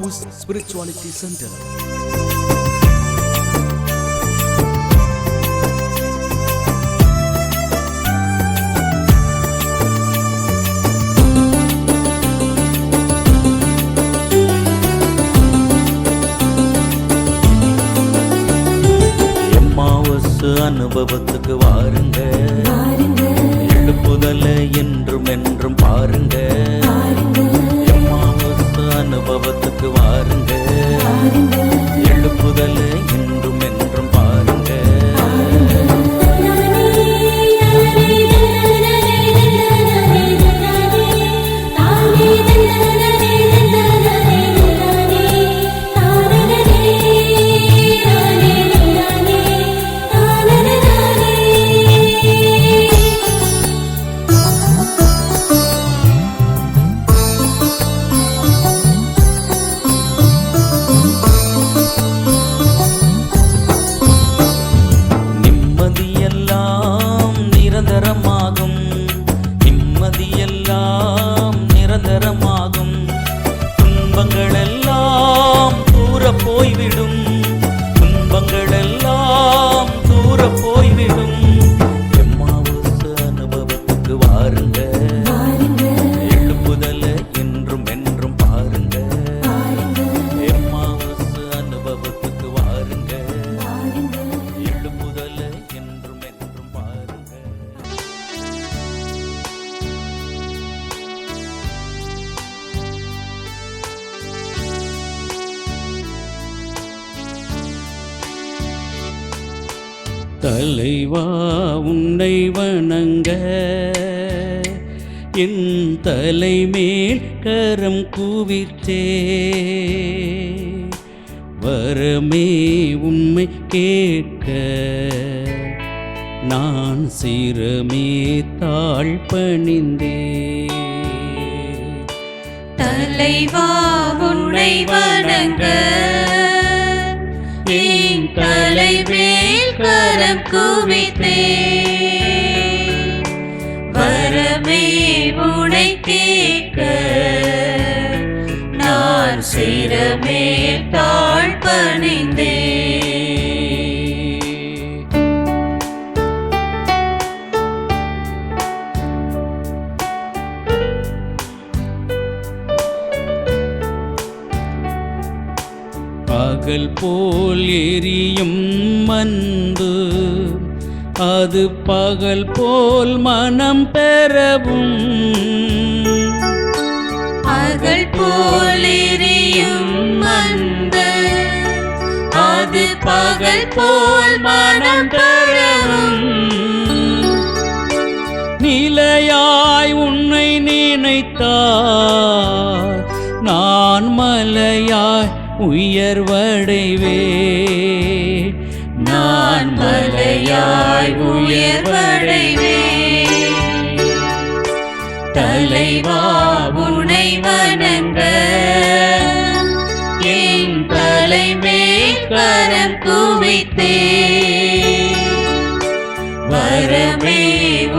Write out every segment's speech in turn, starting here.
Emmaus Spirituality Center. அனுபவத்துக்கு வாருங்க, எழுப்புதல என்றும் என்றும் பாருங்க. எம்மாவுஸ் அனுபவத்துக்கு வாருங்க, எழுப்புதல என்றும் என்றும் பாருங்க. தலைவா உன்னை வணங்க என் தலைமேல் கரம் குவித்தே, வரமே உண்மை கேட்க நான் சிரமே தாழ் பணிந்தே. தலைவா உன்னை வணங்க என் தலைமேல் கரம் குவித்தே, வரமே உனை கேட்க நான் சிரமே தாழ் பணிந்தே. பகல் போல் எரியும் அன்பு அது பகல் போல் மனம் பெறவும், பகல் போல் எரியும் அன்பு அது பகல் போல் மனம் பெறவும், நிலையாய் உன்னை நினைத்தார் நான் மலையாய் உயர்வடைவே, நான் மலையாய் உயர்வடைவே. தலைவா உன்னை வணங்க என் தலைமேல் கரம் குவித்தே, வரமே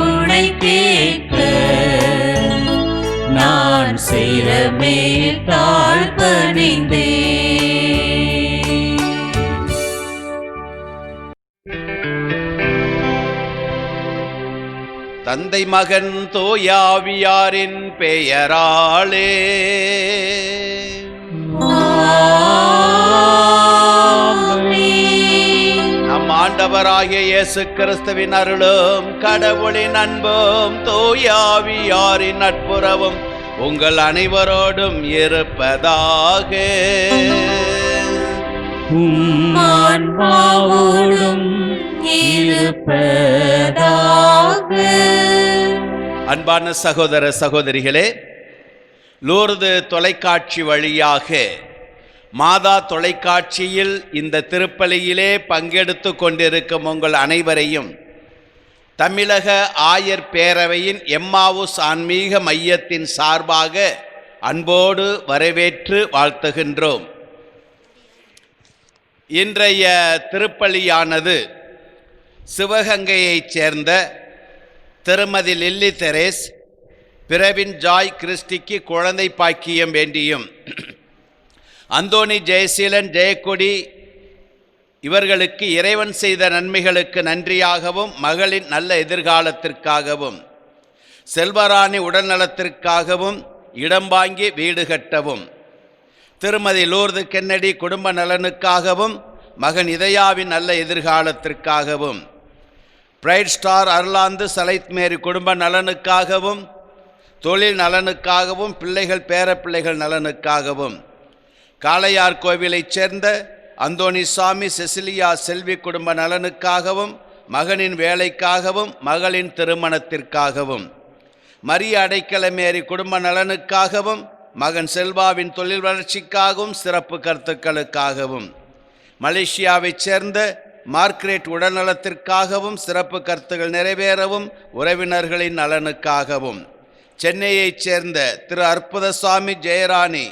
உனை கேட்க நான் சிரமே தாழ் பணிந்தே. தந்தை மகன் தூயாவியாரின் பெயராலே நம் ஆண்டவராகிய இயேசு கிறிஸ்துவின் அருளும் கடவுளின் அன்பும் தூயாவியாரின் நட்புறவும் உங்கள் அனைவரோடும் இருப்பதாக. ஆன்மாவோடும் இருப்பதாக. அன்பான சகோதர சகோதரிகளே, லூர்து தொலைக்காட்சி வழியாக மாதா தொலைக்காட்சியில் இந்த திருப்பலியிலே பங்கெடுத்து கொண்டிருக்கும் உங்கள் அனைவரையும் தமிழக ஆயர் பேரவையின் எம்மாவுஸ் ஆன்மீக மையத்தின் சார்பாக அன்போடு வரவேற்று வாழ்த்துகின்றோம். இன்றைய திருப்பலியானது சிவகங்கையைச் சேர்ந்த திருமதி லில்லி தெரேஸ் பிரவின் ஜாய் கிறிஸ்டிக்கு குழந்தை பாக்கியம் வேண்டியும் அந்தோணி, ஜெயசீலன், ஜெயக்கொடி இவர்களுக்கு இறைவன் செய்த நன்மைகளுக்கு நன்றியாகவும், மகளின் நல்ல எதிர்காலத்திற்காகவும், செல்வராணி உடல் நலத்திற்காகவும், இடம் வாங்கி வீடு கட்டவும், திருமதி லூர்து கென்னடி குடும்ப நலனுக்காகவும், மகன் இதயாவின் நல்ல எதிர்காலத்திற்காகவும், பிரைட் ஸ்டார் அர்லாந்து சலைத் மேரி குடும்ப நலனுக்காகவும், தொழில் நலனுக்காகவும், பிள்ளைகள் பேரப்பிள்ளைகள் நலனுக்காகவும், காளையார் கோவிலைச் சேர்ந்த அந்தோணி சாமி செசிலியா செல்வி குடும்ப நலனுக்காகவும், மகனின் வேலைக்காகவும், மகளின் திருமணத்திற்காகவும், மரிய அடைக்கலமேரி குடும்ப நலனுக்காகவும், மகன் செல்வாவின் தொழில் வளர்ச்சிக்காகவும், சிறப்பு கருத்துக்களுக்காகவும், மலேசியாவைச் சேர்ந்த மார்க்ரெட் உடல்நலத்திற்காகவும், சிறப்பு கருத்துக்கள் நிறைவேறவும், உறவினர்களின் நலனுக்காகவும், சென்னையைச் சேர்ந்த திரு அற்புதசாமி, ஜெயராணி,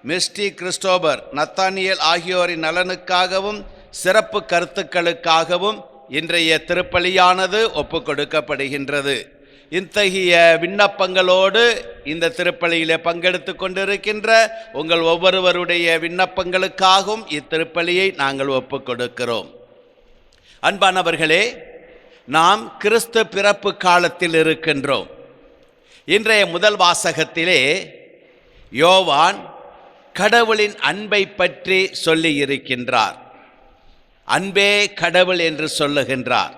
மிஸ்டி கிறிஸ்டோபர், நத்தானியல் ஆகியோரின் நலனுக்காகவும், சிறப்பு கருத்துக்களுக்காகவும் இன்றைய திருப்பலியானது ஒப்புக்கொடுக்கப்படுகின்றது. இத்தகைய விண்ணப்பங்களோடு இந்த திருப்பலியிலே பங்கெடுத்து கொண்டிருக்கின்ற உங்கள் ஒவ்வொருவருடைய விண்ணப்பங்களுக்காகவும் இத்திருப்பலியை நாங்கள் ஒப்புக்கொடுக்கிறோம். அன்பானவர்களே, நாம் கிறிஸ்து பிறப்பு காலத்தில் இருக்கின்றோம். இன்றைய முதல் வாசகத்திலே யோவான் கடவுளின் அன்பை பற்றி சொல்லி இருக்கின்றார். அன்பே கடவுள் என்று சொல்லுகின்றார்.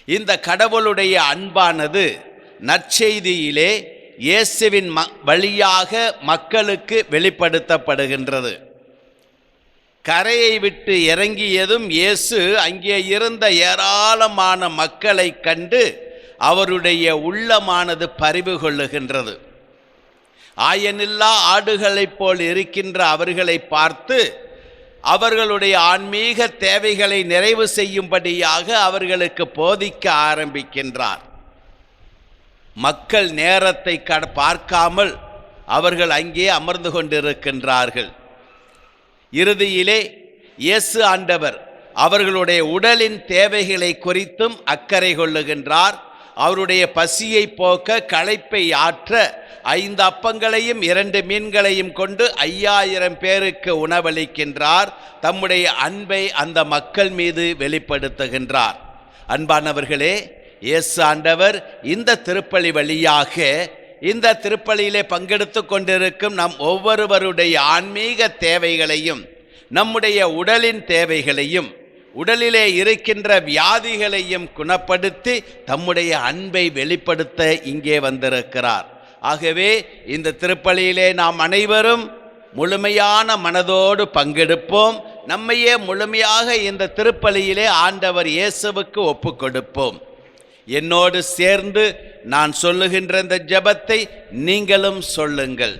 இந்த கடவுளுடைய அன்பானது நற்செய்தியிலே இயேசுவின் வழியாக மக்களுக்கு வெளிப்படுத்தப்படுகின்றது. கரையை விட்டு இறங்கியதும் இயேசு அங்கே இருந்த ஏராளமான மக்களை கண்டு அவருடைய உள்ளமானது பரிவு கொள்ளுகின்றது. ஆயனில்லா ஆடுகளைப் போல் இருக்கின்ற அவர்களை பார்த்து அவர்களுடைய ஆன்மீக தேவைகளை நிறைவு செய்யும்படியாக அவர்களுக்கு போதிக்க ஆரம்பிக்கின்றார். மக்கள் நேரத்தை பார்க்காமல் அவர்கள் அங்கே அமர்ந்து கொண்டிருக்கின்றார்கள். இறுதியிலே இயேசு ஆண்டவர் அவர்களுடைய உடலின் தேவைகளை குறித்தும் அக்கறை கொள்ளுகின்றார். அவருடைய பசியை போக்க, களைப்பை ஆற்ற 5 அப்பங்களையும் 2 மீன்களையும் கொண்டு 5000 பேருக்கு உணவளிக்கின்றார். தம்முடைய அன்பை அந்த மக்கள் மீது வெளிப்படுத்துகின்றார். அன்பானவர்களே, இயேசு ஆண்டவர் இந்த திருப்பலி வழியாக, இந்த திருப்பலியிலே பங்கெடுத்து கொண்டிருக்கும் நம் ஒவ்வொருவருடைய ஆன்மீக தேவைகளையும், நம்முடைய உடலின் தேவைகளையும், உடலிலே இருக்கின்ற வியாதிகளையும் குணப்படுத்தி தம்முடைய அன்பை வெளிப்படுத்த இங்கே வந்திருக்கிறார். ஆகவே இந்த திருப்பலியிலே நாம் அனைவரும் முழுமையான மனதோடு பங்கெடுப்போம். நம்மையே முழுமையாக இந்த திருப்பலியிலே ஆண்டவர் இயேசுவுக்கு ஒப்பு கொடுப்போம். என்னோடு சேர்ந்து நான் சொல்லுகின்ற இந்த ஜெபத்தை நீங்களும் சொல்லுங்கள்.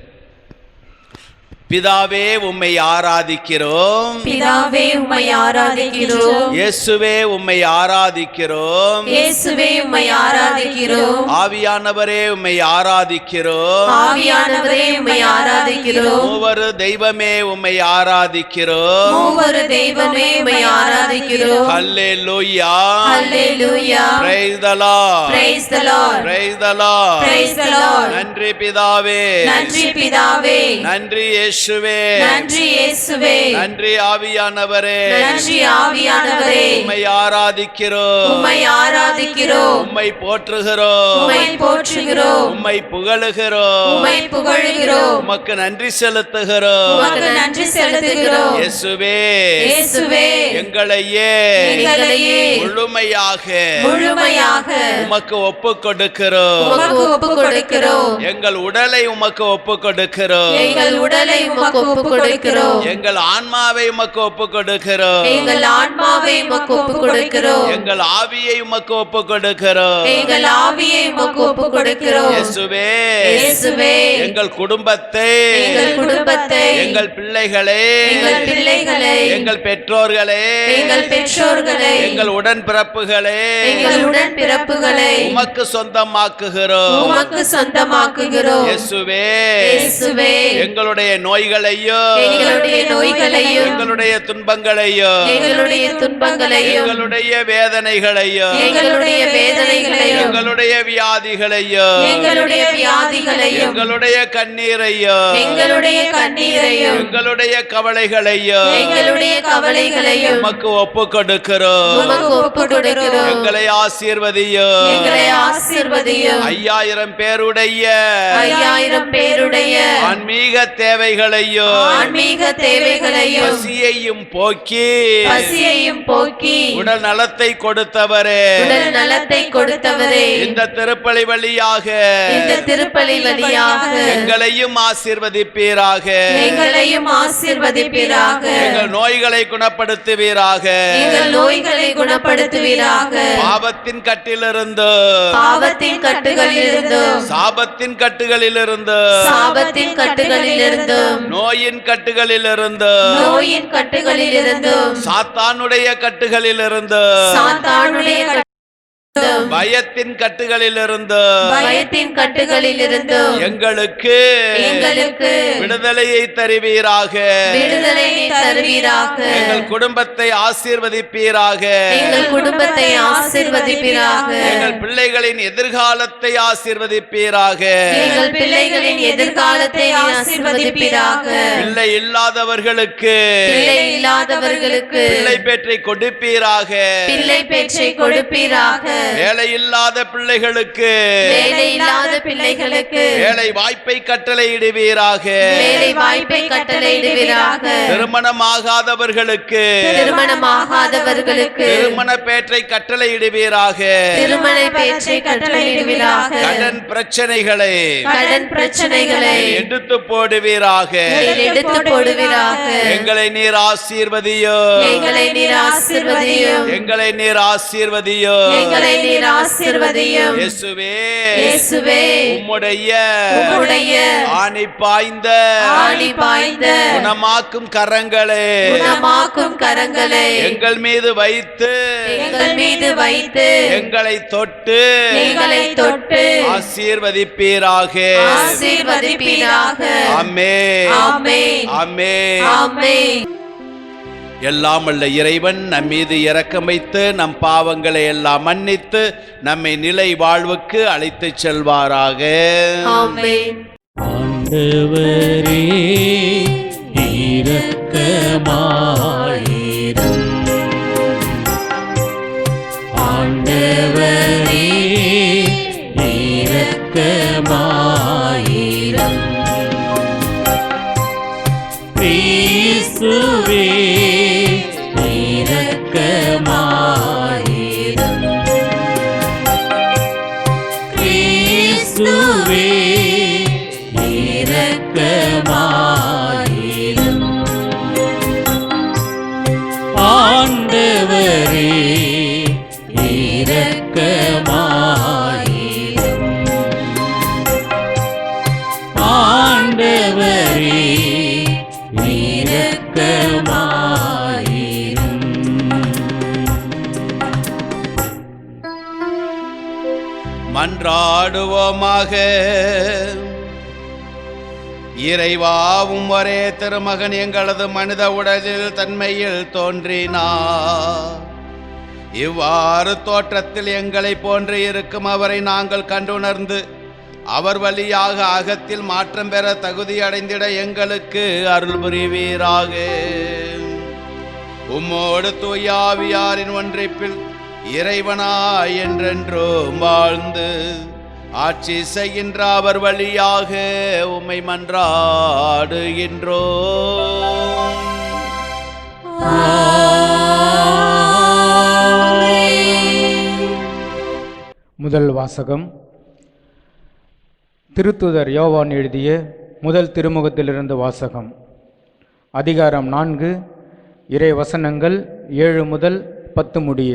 பிதாவே, உம்மை ஆராதிக்கிறோம். பிதாவே, உம்மை ஆராதிக்கிறோம். இயேசுவே, உம்மை ஆராதிக்கிறோம். இயேசுவே, உம்மை ஆராதிக்கிறோம். ஆவியானவரே, உம்மை ஆராதிக்கிறோம். ஆவியானவரே, உம்மை ஆராதிக்கிறோம். மூவரு தெய்வமே, உம்மை ஆராதிக்கிறோம். மூவரு தெய்வமே, உம்மை ஆராதிக்கிறோம். Hallelujah, hallelujah. Praise the lord, praise the lord, praise the lord, praise the lord. நன்றி பிதாவே, நன்றி பிதாவே, நன்றி இயேசுவே, நன்றி இயேசுவே, நன்றி ஆவியானவரே, நன்றி ஆவியானவரே. உம்மை ஆராதிக்கிறோம், உம்மை ஆராதிக்கிறோம், உம்மை போற்றுகிறோம், உம்மை போற்றுகிறோம், உம்மை புகழுகிறோம், உம்மை புகழுகிறோம், உமக்கு நன்றி செலுத்துகிறோம். உமக்கு நன்றி செலுத்துகிறோம். இயேசுவே, இயேசுவே, எங்களையே முழுமையாக உமக்கு ஒப்பு கொடுக்கிறோம். உமக்கு ஒப்பு கொடுக்கிறோம். எங்கள் உடலை உமக்கு ஒப்பு கொடுக்கிறோம். எங்கள் உடலை உமக்கு ஒப்பு கொடுக்கிறோம். எங்கள் ஆன்மாவை உமக்கு ஒப்பு கொடுக்கிறோம். எங்கள் ஆன்மாவை உமக்கு ஒப்பு கொடுக்கிறோம். எங்கள் ஆவியை உமக்கு ஒப்பு கொடுக்கிறோம். எங்கள் ஆவியை உமக்கு ஒப்பு கொடுக்கிறோம். இயேசுவே, இயேசுவே, எங்கள் குடும்பத்தை, எங்கள் குடும்பத்தை, எங்கள் பிள்ளைகளை, எங்கள் பிள்ளைகளை, எங்கள் பெற்றோர்களை, எங்கள் பெற்றோர்களை, எங்கள் உடன்பிறப்புகளை, எங்கள் உடன்பிறப்புகளை உமக்கு சொந்தமாக்குகிறோம். உமக்கு சொந்தமாக்குகிறோம். இயேசுவே, இயேசுவே, எங்களுடைய நோய் நோய்களையும் எங்களுடைய துன்பங்களையும் எங்களுடைய வேதனைகளையும் எங்களுடைய வியாதிகளையும் எங்களுடைய கண்ணீரையும் எங்களுடைய கவலைகளையும் உமக்கு ஒப்பு கொடுக்கிறோம். எங்களை ஆசீர்வதியும். 5000 பேருடைய ஆன்மீக தேவைகளையும் பசியையும் போக்கி உடல் நலத்தை கொடுத்தவரே இந்த திருப்பலி வழியாக எங்களையும் ஆசீர்வதிப்பீராக. எங்கள் நோய்களை குணப்படுத்துவீராக. பாவத்தின் கட்டிலிருந்து சாபத்தின் கட்டுகளிலிருந்து நோயின் கட்டுகளிலிருந்து சாத்தானுடைய கட்டுகளிலிருந்து பயத்தின் கட்டுகளிலிருந்து எங்களுக்கு விடுதலையை தருவீராக. எங்கள் குடும்பத்தை ஆசீர்வதிப்பீராக. எங்கள் பிள்ளைகளின் எதிர்காலத்தை ஆசீர்வதிப்பீராக. பிள்ளை இல்லாதவர்களுக்கு பிள்ளை பேற்றை கொடுப்பீராக. வேலை இல்லாத பிள்ளைகளுக்கு வேலை வாய்ப்பை கட்டளையிடுவீராக. திருமணமாகாதவர்களுக்கு திருமண பேற்றை கட்டளையிடுவீராக. கடன் பிரச்சனைகளை எடுத்து போடுவீராக. எங்களை நீர் ஆசீர்வதியும். எங்களை நீர் ஆசீர்வதியும். இயேசுவே உம்முடைய ஆணி பாய்ந்த குணமாக்கும் கரங்களே எங்கள் மீது வைத்து எங்களை தொட்டு ஆசீர்வதிப்பீராக. ஆமென். எல்லாம் வல்ல இறைவன் நம் மீது இரக்கம் வைத்து நம் பாவங்களை எல்லாம் மன்னித்து நம்மை நிலை வாழ்வுக்கு அழைத்துச் செல்வாராக. ஆண்டவரே இரக்கமாயிரும். ஆண்டவரே இரக்கமாயிரும். கிறிஸ்துவே இரக்கமாயிரும். கிறிஸ்துவே இரக்கமாயிரும். ஆண்டவரே இரக்கமாயிரும். ஆண்டவரே மன்றாடுவோமாக. இறைவாவும் ஒரே திருமகன் எங்களது மனித உடலில் தன்மையில் தோன்றினார். இவ்வாறு தோற்றத்தில் எங்களை போன்று இருக்கும் அவரை நாங்கள் கண்டுணர்ந்து அவர் வழியாக அகத்தில் மாற்றம் பெற தகுதி அடைந்திட எங்களுக்கு அருள் புரிவீராக. உம்மோடு தூயாவியாரின் ஒன்றிப்பில் இறைவனாய் என்றென்றும் வாழ்ந்து ஆட்சி செய்கின்ற அவர் வழியாக உம்மை மன்றாடுகின்றோம். முதல் வாசகம் திருத்தூதர் யோவான் எழுதிய முதல் திருமுகத்திலிருந்து வாசகம். அதிகாரம் 4 இறை வசனங்கள் 7 முதல் 10 முடிய.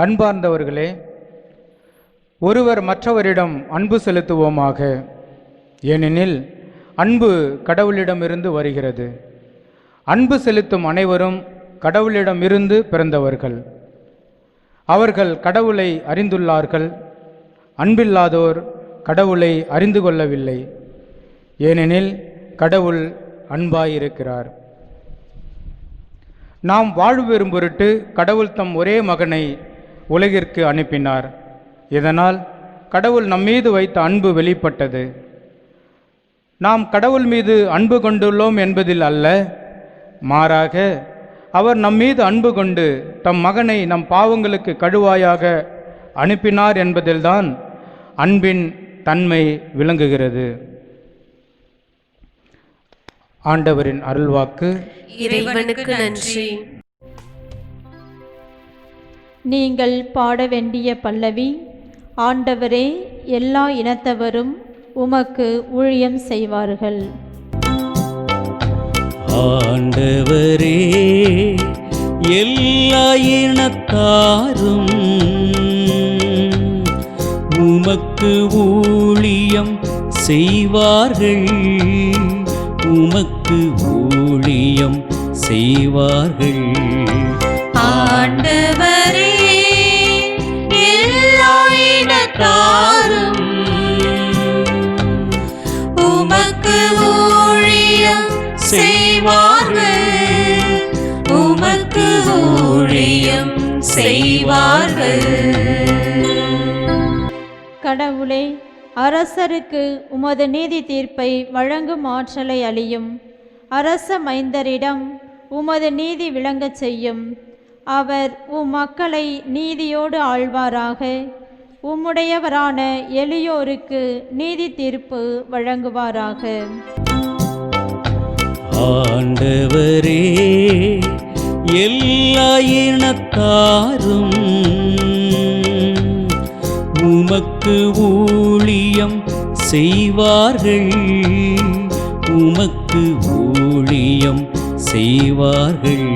அன்பார்ந்தவர்களே, ஒருவர் மற்றவரிடம் அன்பு செலுத்துவோமாக. ஏனெனில் அன்பு கடவுளிடமிருந்து வருகிறது. அன்பு செலுத்தும் அனைவரும் கடவுளிடமிருந்து பிறந்தவர்கள். அவர்கள் கடவுளை அறிந்துள்ளார்கள். அன்பில்லாதோர் கடவுளை அறிந்து கொள்ளவில்லை. ஏனெனில் கடவுள் அன்பாயிருக்கிறார். நாம் வாழ்வு பெறும் பொருட்டு கடவுள் தம் ஒரே மகனை உலகிற்கு அனுப்பினார். இதனால் கடவுள் நம்மீது வைத்த அன்பு வெளிப்பட்டது. நாம் கடவுள் மீது அன்பு கொண்டுள்ளோம் என்பதில் அல்ல, மாறாக அவர் நம்மீது அன்பு கொண்டு தம் மகனை நம் பாவங்களுக்கு கழுவாயாக அனுப்பினார் என்பதில்தான் அன்பின் தன்மை விளங்குகிறது. ஆண்டவரின் அருள்வாக்கு. இறைவனுக்கு நன்றி. நீங்கள் பாட வேண்டிய பல்லவி: ஆண்டவரே, எல்லா இனத்தவரும் உமக்கு ஊழியம் செய்வார்கள். ஆண்டவரே, எல்லா இனத்தாரும் உமக்கு ஊழியம் செய்வார்கள், உமக்கு ஊழியம் செய்வார்கள். ஆண்டவரே, எல்லா இனத்தாரும் உமக்கு ஊழியம் செய்வார்கள், உமக்கு ஊழியம் செய்வார்கள். கடவுளே, அரசருக்கு உமது நீதி தீர்ப்பை வழங்கும் ஆற்றலை அளியும். அரச மைந்தரிடம் உமது நீதி விளங்கச் செய்யும். அவர் மக்களை நீதியோடு ஆள்வாராக. உம்முடையவரான எளியோருக்கு நீதி தீர்ப்பு வழங்குவாராக. ஆண்டவரே, எல்லா இனத்தாரும் உமக்கு ஊழியம் செய்வார்கள், உமக்கு ஊழியம் செய்வார்கள்.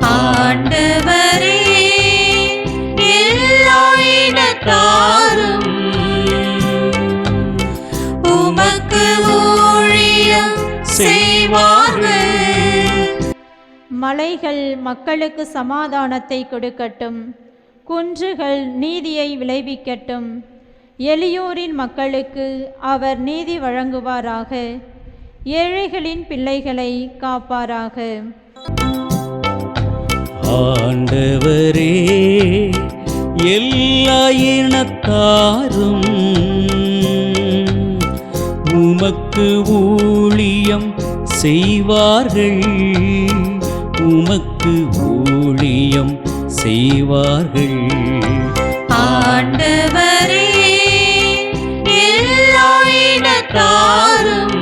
ஆண்டவரே, எல்லா இனத்தாரும் உமக்கு ஊழியம் செய்வார்கள். மலைகள் மக்களுக்கு சமாதானத்தை கொடுக்கட்டும், குன்றுகள் நீதியை விளைவிக்கட்டும். எளியோரின் மக்களுக்கு அவர் நீதி வழங்குவாராக. ஏழைகளின் பிள்ளைகளை காப்பாராக. ஆண்டவரே, எல்லா இனத்தாரும் உமக்கு ஊழியம் செய்வார்கள், உமக்கு ஊழியம் செய்வார்கள். ஆண்டவரே, எல்லா இனத்தாரும்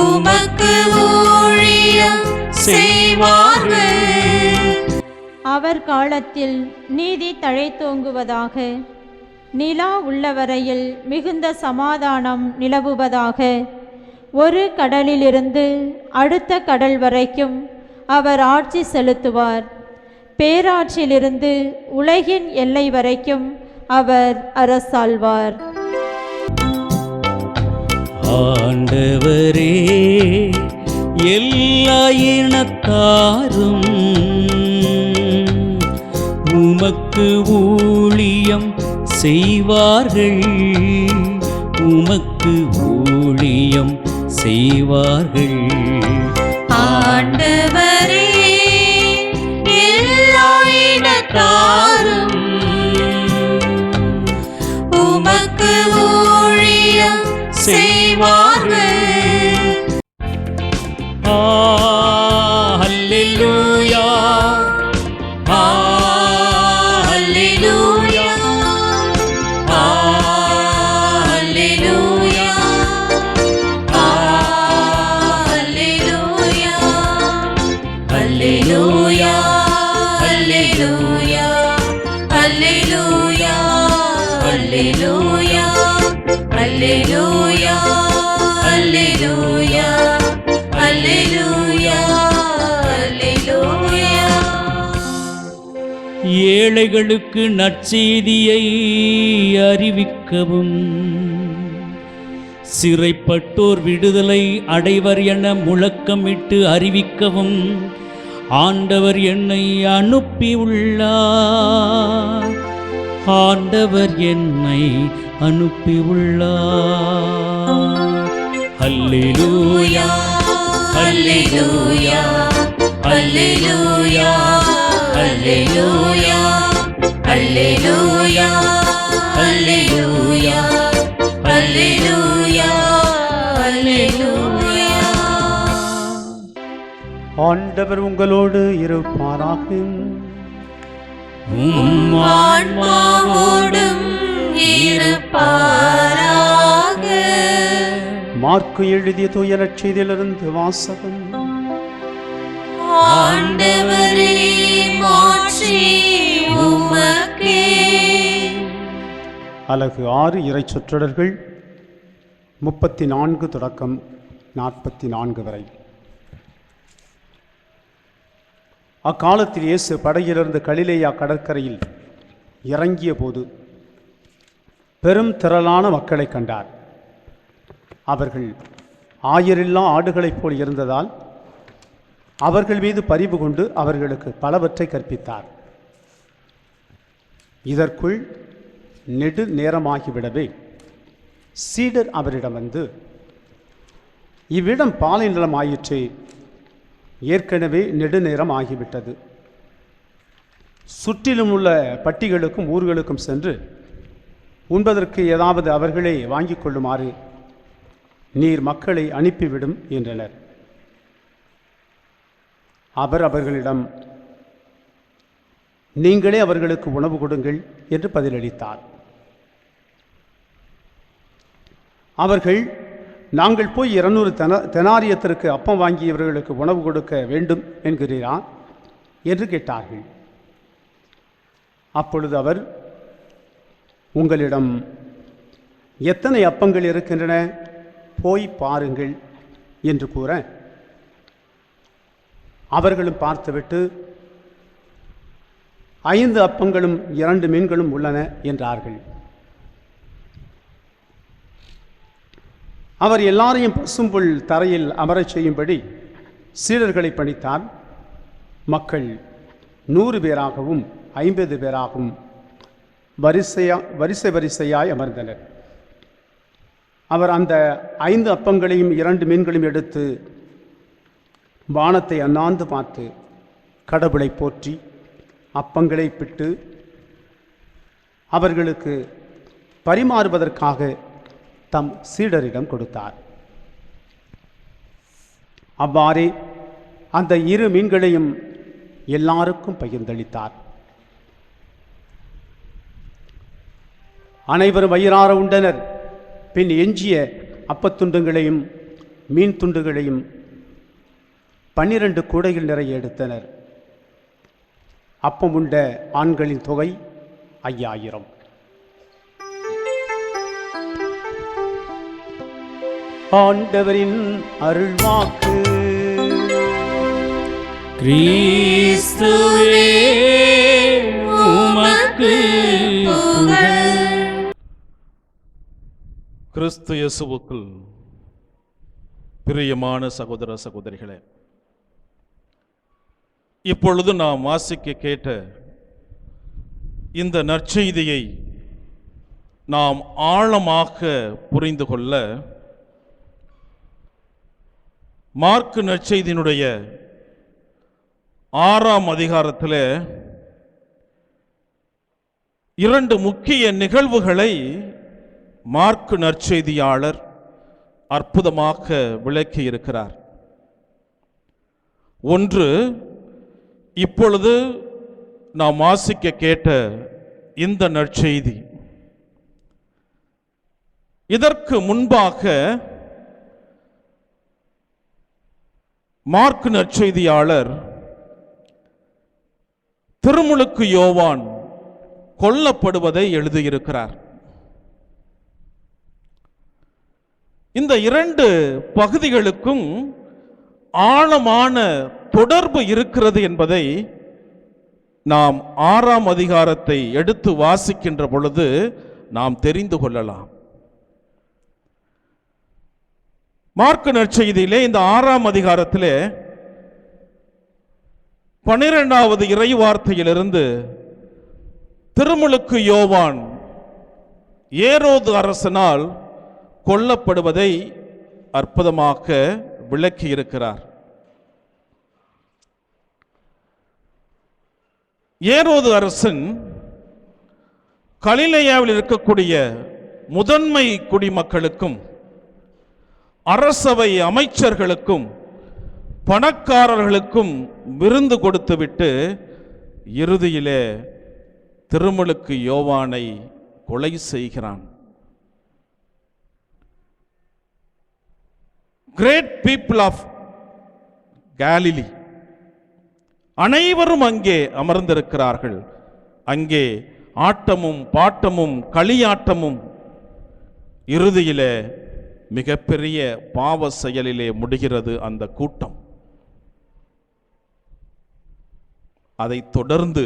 உமக்கு ஊழியம் செய்வார்கள். அவர் காலத்தில் நீதி தழைத்தோங்குவதாக. நிலா உள்ளவரையில் மிகுந்த சமாதானம் நிலவுவதாக. ஒரு கடலிலிருந்து அடுத்த கடல் வரைக்கும் அவர் ஆட்சி செலுத்துவார். பேராற்றிலிருந்து உலகின் எல்லை வரைக்கும் அவர் அரசாள்வார். ஆண்டவரே, எல்லா இனத்தாரும் உமக்கு ஊழியம் செய்வார்கள், உமக்கு ஊழியம் செய்வார்கள். ஆண்டவரே, எல்லா இனத்தாரும் உமக்கு ஊழியம் செய்வார்கள். ஹல்லேலூயா, ஹல்லேலூயா, ஹல்லேலூயா, ஹல்லேலூயா, ஹல்லேலூயா, ஹல்லேலூயா, ஹல்லேலூயா, ஹல்லேலூயா, ஹல்லேலூயா, ஹல்லேலூயா, ஹல்லேலூயா, ஹல்லேலூயா. ஏழைகளுக்கு நற்செய்தியை அறிவிக்கவும், சிறைப்பட்டோர் விடுதலை அடைவர் என முழக்கமிட்டு அறிவிக்கவும் ஆண்டவர் என்னை அனுப்பியுள்ளார். ஆண்டவர் என்னை அனுப்பியுள்ளார். அல்லேலூயா அல்லேலூயா அல்லேலூயா அல்லேலூயா அல்லேலூயா அல்லேலூயா அல்லேலூயா அல்லேலூயா. ஆண்டவர் உங்களோடு இருப்பாராக. உம் ஆன்மாவோடும் இருப்பாராக. மார்க்கு எழுதிய தூய நற்செய்தியிலிருந்து வாசகம். ஆண்டவரே மாட்சி உமக்கே. அலகு 6 இறை சொற்றொடர்கள் 34 தொடக்கம் 44 வரை. அக்காலத்தில் இயேசு படகிலிருந்து கலிலேயா கடற்கரையில் இறங்கிய போது பெரும் திரளான மக்களை கண்டார். அவர்கள் ஆயரில்லா ஆடுகளைப் போல் இருந்ததால் அவர்கள் மீது பரிவு கொண்டு அவர்களுக்கு பலவற்றை கற்பித்தார். இதற்குள் நெடு நேரமாகிவிடவே சீடர் அவரிடம் வந்து, இவ்விடம் பாலை நிலம் ஆயிற்றே, ஏற்கனவே நெடுநேரம் ஆகிவிட்டது. சுற்றிலும் உள்ள பட்டிகளுக்கும் ஊர்களுக்கும் சென்று உண்பதற்கு ஏதாவது அவர்களே வாங்கிக் கொள்ளுமாறு நீர் மக்களை அனுப்பிவிடும் என்றனர். அவர் அவர்களிடம், நீங்களே அவர்களுக்கு உணவு கொடுங்கள் என்று பதிலளித்தார். அவர்கள், நாங்கள் போய் 200 தெனாரியத்திற்கு அப்பம் வாங்கி இவர்களுக்கு உணவு கொடுக்க வேண்டும் என்கிறீரா என்று கேட்டார்கள். அப்பொழுது அவர், உங்களிடம் எத்தனை அப்பங்கள் இருக்கின்றன, போய் பாருங்கள் என்று கூற, அவர்களும் பார்த்துவிட்டு 5 அப்பங்களும் 2 மீன்களும் உள்ளன என்றார்கள். அவர் எல்லாரையும் பசும்புல் தரையில் அமரச் செய்யும்படி சீடர்களை பணித்தார். மக்கள் 100 பேராகவும் 50 பேராகவும் வரிசை வரிசையாய் அமர்ந்தனர். அவர் அந்த 5 அப்பங்களையும் 2 மீன்களையும் எடுத்து வானத்தை அண்ணாந்து பார்த்து கடவுளை போற்றி அப்பங்களை பிட்டு அவர்களுக்கு பரிமாறுவதற்காக தம் சீடரிடம் கொடுத்தார். அவ்வாறே அந்த 2 மீன்களையும் எல்லாருக்கும் பகிர்ந்தளித்தார். அனைவரும் வயிறார உண்டனர். பின் எஞ்சிய அப்பத்துண்டுகளையும் மீன் துண்டுகளையும் 12 கூடைகள் நிறைய எடுத்தனர். அப்பம் உண்ட ஆண்களின் தொகை 5000. ஆண்டவரின் அருள்வாக்கு. கிறிஸ்துவே உமக்கு புகழ். கிறிஸ்து இயேசுவுக்குள் பிரியமான சகோதர சகோதரிகளே, இப்பொழுது நாம் வாசிக்க கேட்ட இந்த நற்செய்தியை நாம் ஆழமாக புரிந்து கொள்ள மார்க்கு நற்செய்தியினுடைய 6ஆம் அதிகாரத்தில் 2 முக்கிய நிகழ்வுகளை மார்க்கு நற்செய்தியாளர் அற்புதமாக விளக்கி இருக்கிறார். ஒன்று, இப்பொழுது நாம் வாசிக்க கேட்ட இந்த நற்செய்தி. இதற்கு முன்பாக மார்க்கு நற்செய்தியாளர் திருமுழுக்கு யோவான் கொல்லப்படுவதை எழுதியிருக்கிறார். இந்த 2 பகுதிகளுக்கும் ஆழமான தொடர்பு இருக்கிறது என்பதை நாம் 6ஆம் அதிகாரத்தை எடுத்து வாசிக்கின்ற பொழுது நாம் தெரிந்து கொள்ளலாம். மார்க்கு நற்செய்தியிலே இந்த 6ஆம் அதிகாரத்திலே 12வது இறை வார்த்தையிலிருந்து திருமுழுக்கு யோவான் ஏரோது அரசனால் கொல்லப்படுவதை அற்புதமாக விளக்கி இருக்கிறார். ஏரோது அரசன் கலிலேயாவில் இருக்கக்கூடிய முதன்மை குடிமக்களுக்கும் அரசவை அமைச்சர்களுக்கும் பணக்காரர்களுக்கும் விருந்து கொடுத்துவிட்டு இறுதியிலே திருமுழுக்கு யோவானை கொலை செய்கிறான். கிரேட் பீப்புள் ஆஃப் கேலிலி அனைவரும் அங்கே அமர்ந்திருக்கிறார்கள். அங்கே ஆட்டமும் பாட்டமும் களியாட்டமும், இறுதியிலே மிகப்பெரிய பாவ செயலிலே முடிகிறது அந்த கூட்டம். அதைத் தொடர்ந்து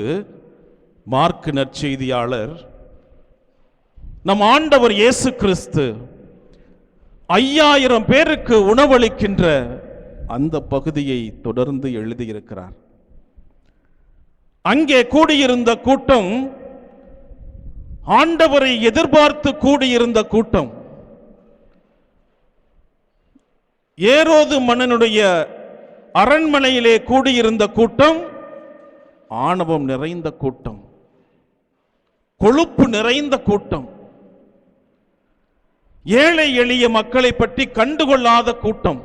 மார்க்கு நற்செய்தியாளர் நம் ஆண்டவர் இயேசு கிறிஸ்து 5000 பேருக்கு உணவளிக்கின்ற அந்த பகுதியை தொடர்ந்து எழுதியிருக்கிறார். அங்கே கூடியிருந்த கூட்டம் ஆண்டவரை எதிர்பார்த்து கூடியிருந்த கூட்டம். ஏரோது மன்னனுடைய அரண்மனையிலே கூடியிருந்த கூட்டம் ஆணவம் நிறைந்த கூட்டம், கொழுப்பு நிறைந்த கூட்டம், ஏழை எளிய மக்களை பற்றி கண்டுகொள்ளாத கூட்டம்,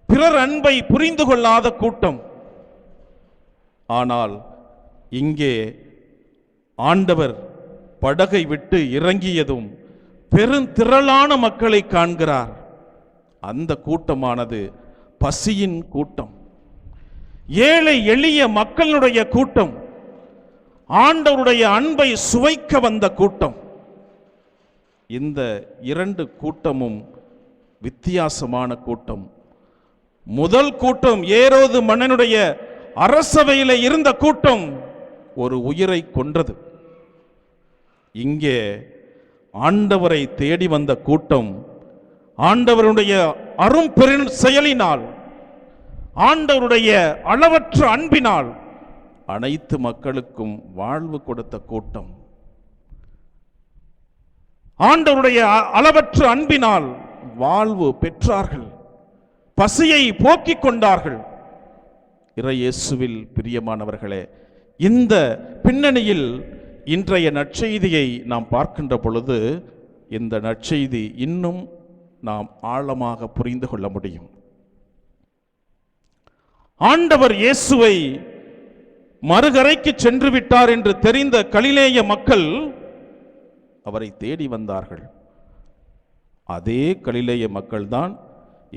பிறர் அன்பை புரிந்து கொள்ளாத கூட்டம். ஆனால் இங்கே ஆண்டவர் படகை விட்டு இறங்கியதும் பெருந்திரளான மக்களை காண்கிறார். அந்த கூட்டமானது பசியின் கூட்டம், ஏழை எளிய மக்களுடைய கூட்டம், ஆண்டவருடைய அன்பை சுவைக்க வந்த கூட்டம். இந்த இரண்டு கூட்டமும் வித்தியாசமான கூட்டம். முதல் கூட்டம் ஏரோது மன்னனுடைய அரசவையில் இருந்த கூட்டம் ஒரு உயிரை கொன்றது. இங்கே ஆண்டவரை தேடி வந்த கூட்டம் ஆண்டவருடைய அரும் செயலினால், ஆண்டவருடைய அளவற்ற அன்பினால் அனைத்து மக்களுக்கும் வாழ்வு கொடுத்த கூட்டம். ஆண்டவருடைய அளவற்ற அன்பினால் வாழ்வு பெற்றார்கள், பசியை போக்கிக் கொண்டார்கள். இறையேசுவில் பிரியமானவர்களே, இந்த பின்னணியில் இன்றைய நற்செய்தியை நாம் பார்க்கின்ற பொழுது இந்த நற்செய்தி இன்னும் நாம் ஆழமாக புரிந்து கொள்ள முடியும். ஆண்டவர் இயேசுவை மறுகரைக்கு சென்று விட்டார் என்று தெரிந்த கலிலேய மக்கள் அவரை தேடி வந்தார்கள். அதே கலிலேய மக்கள்தான்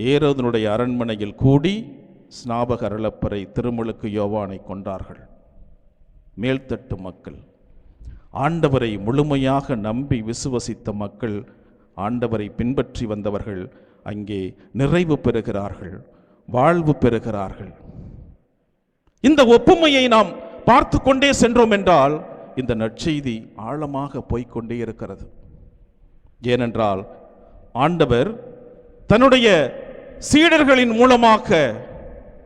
ஏரோதனுடைய அரண்மனையில் கூடி ஸ்நாபக அருளப்பரை திருமுழுக்கு யோவானை கொண்டார்கள். மேல்தட்டு மக்கள், ஆண்டவரை முழுமையாக நம்பி விசுவசித்த மக்கள், ஆண்டவரை பின்பற்றி வந்தவர்கள் அங்கே நிறைவு பெறுகிறார்கள், வாழ்வு பெறுகிறார்கள். இந்த ஒப்புமையை நாம் பார்த்து கொண்டே சென்றோம் என்றால் இந்த நற்செய்தி ஆழமாக போய்கொண்டே இருக்கிறது. ஏனென்றால் ஆண்டவர் தன்னுடைய சீடர்களின் மூலமாக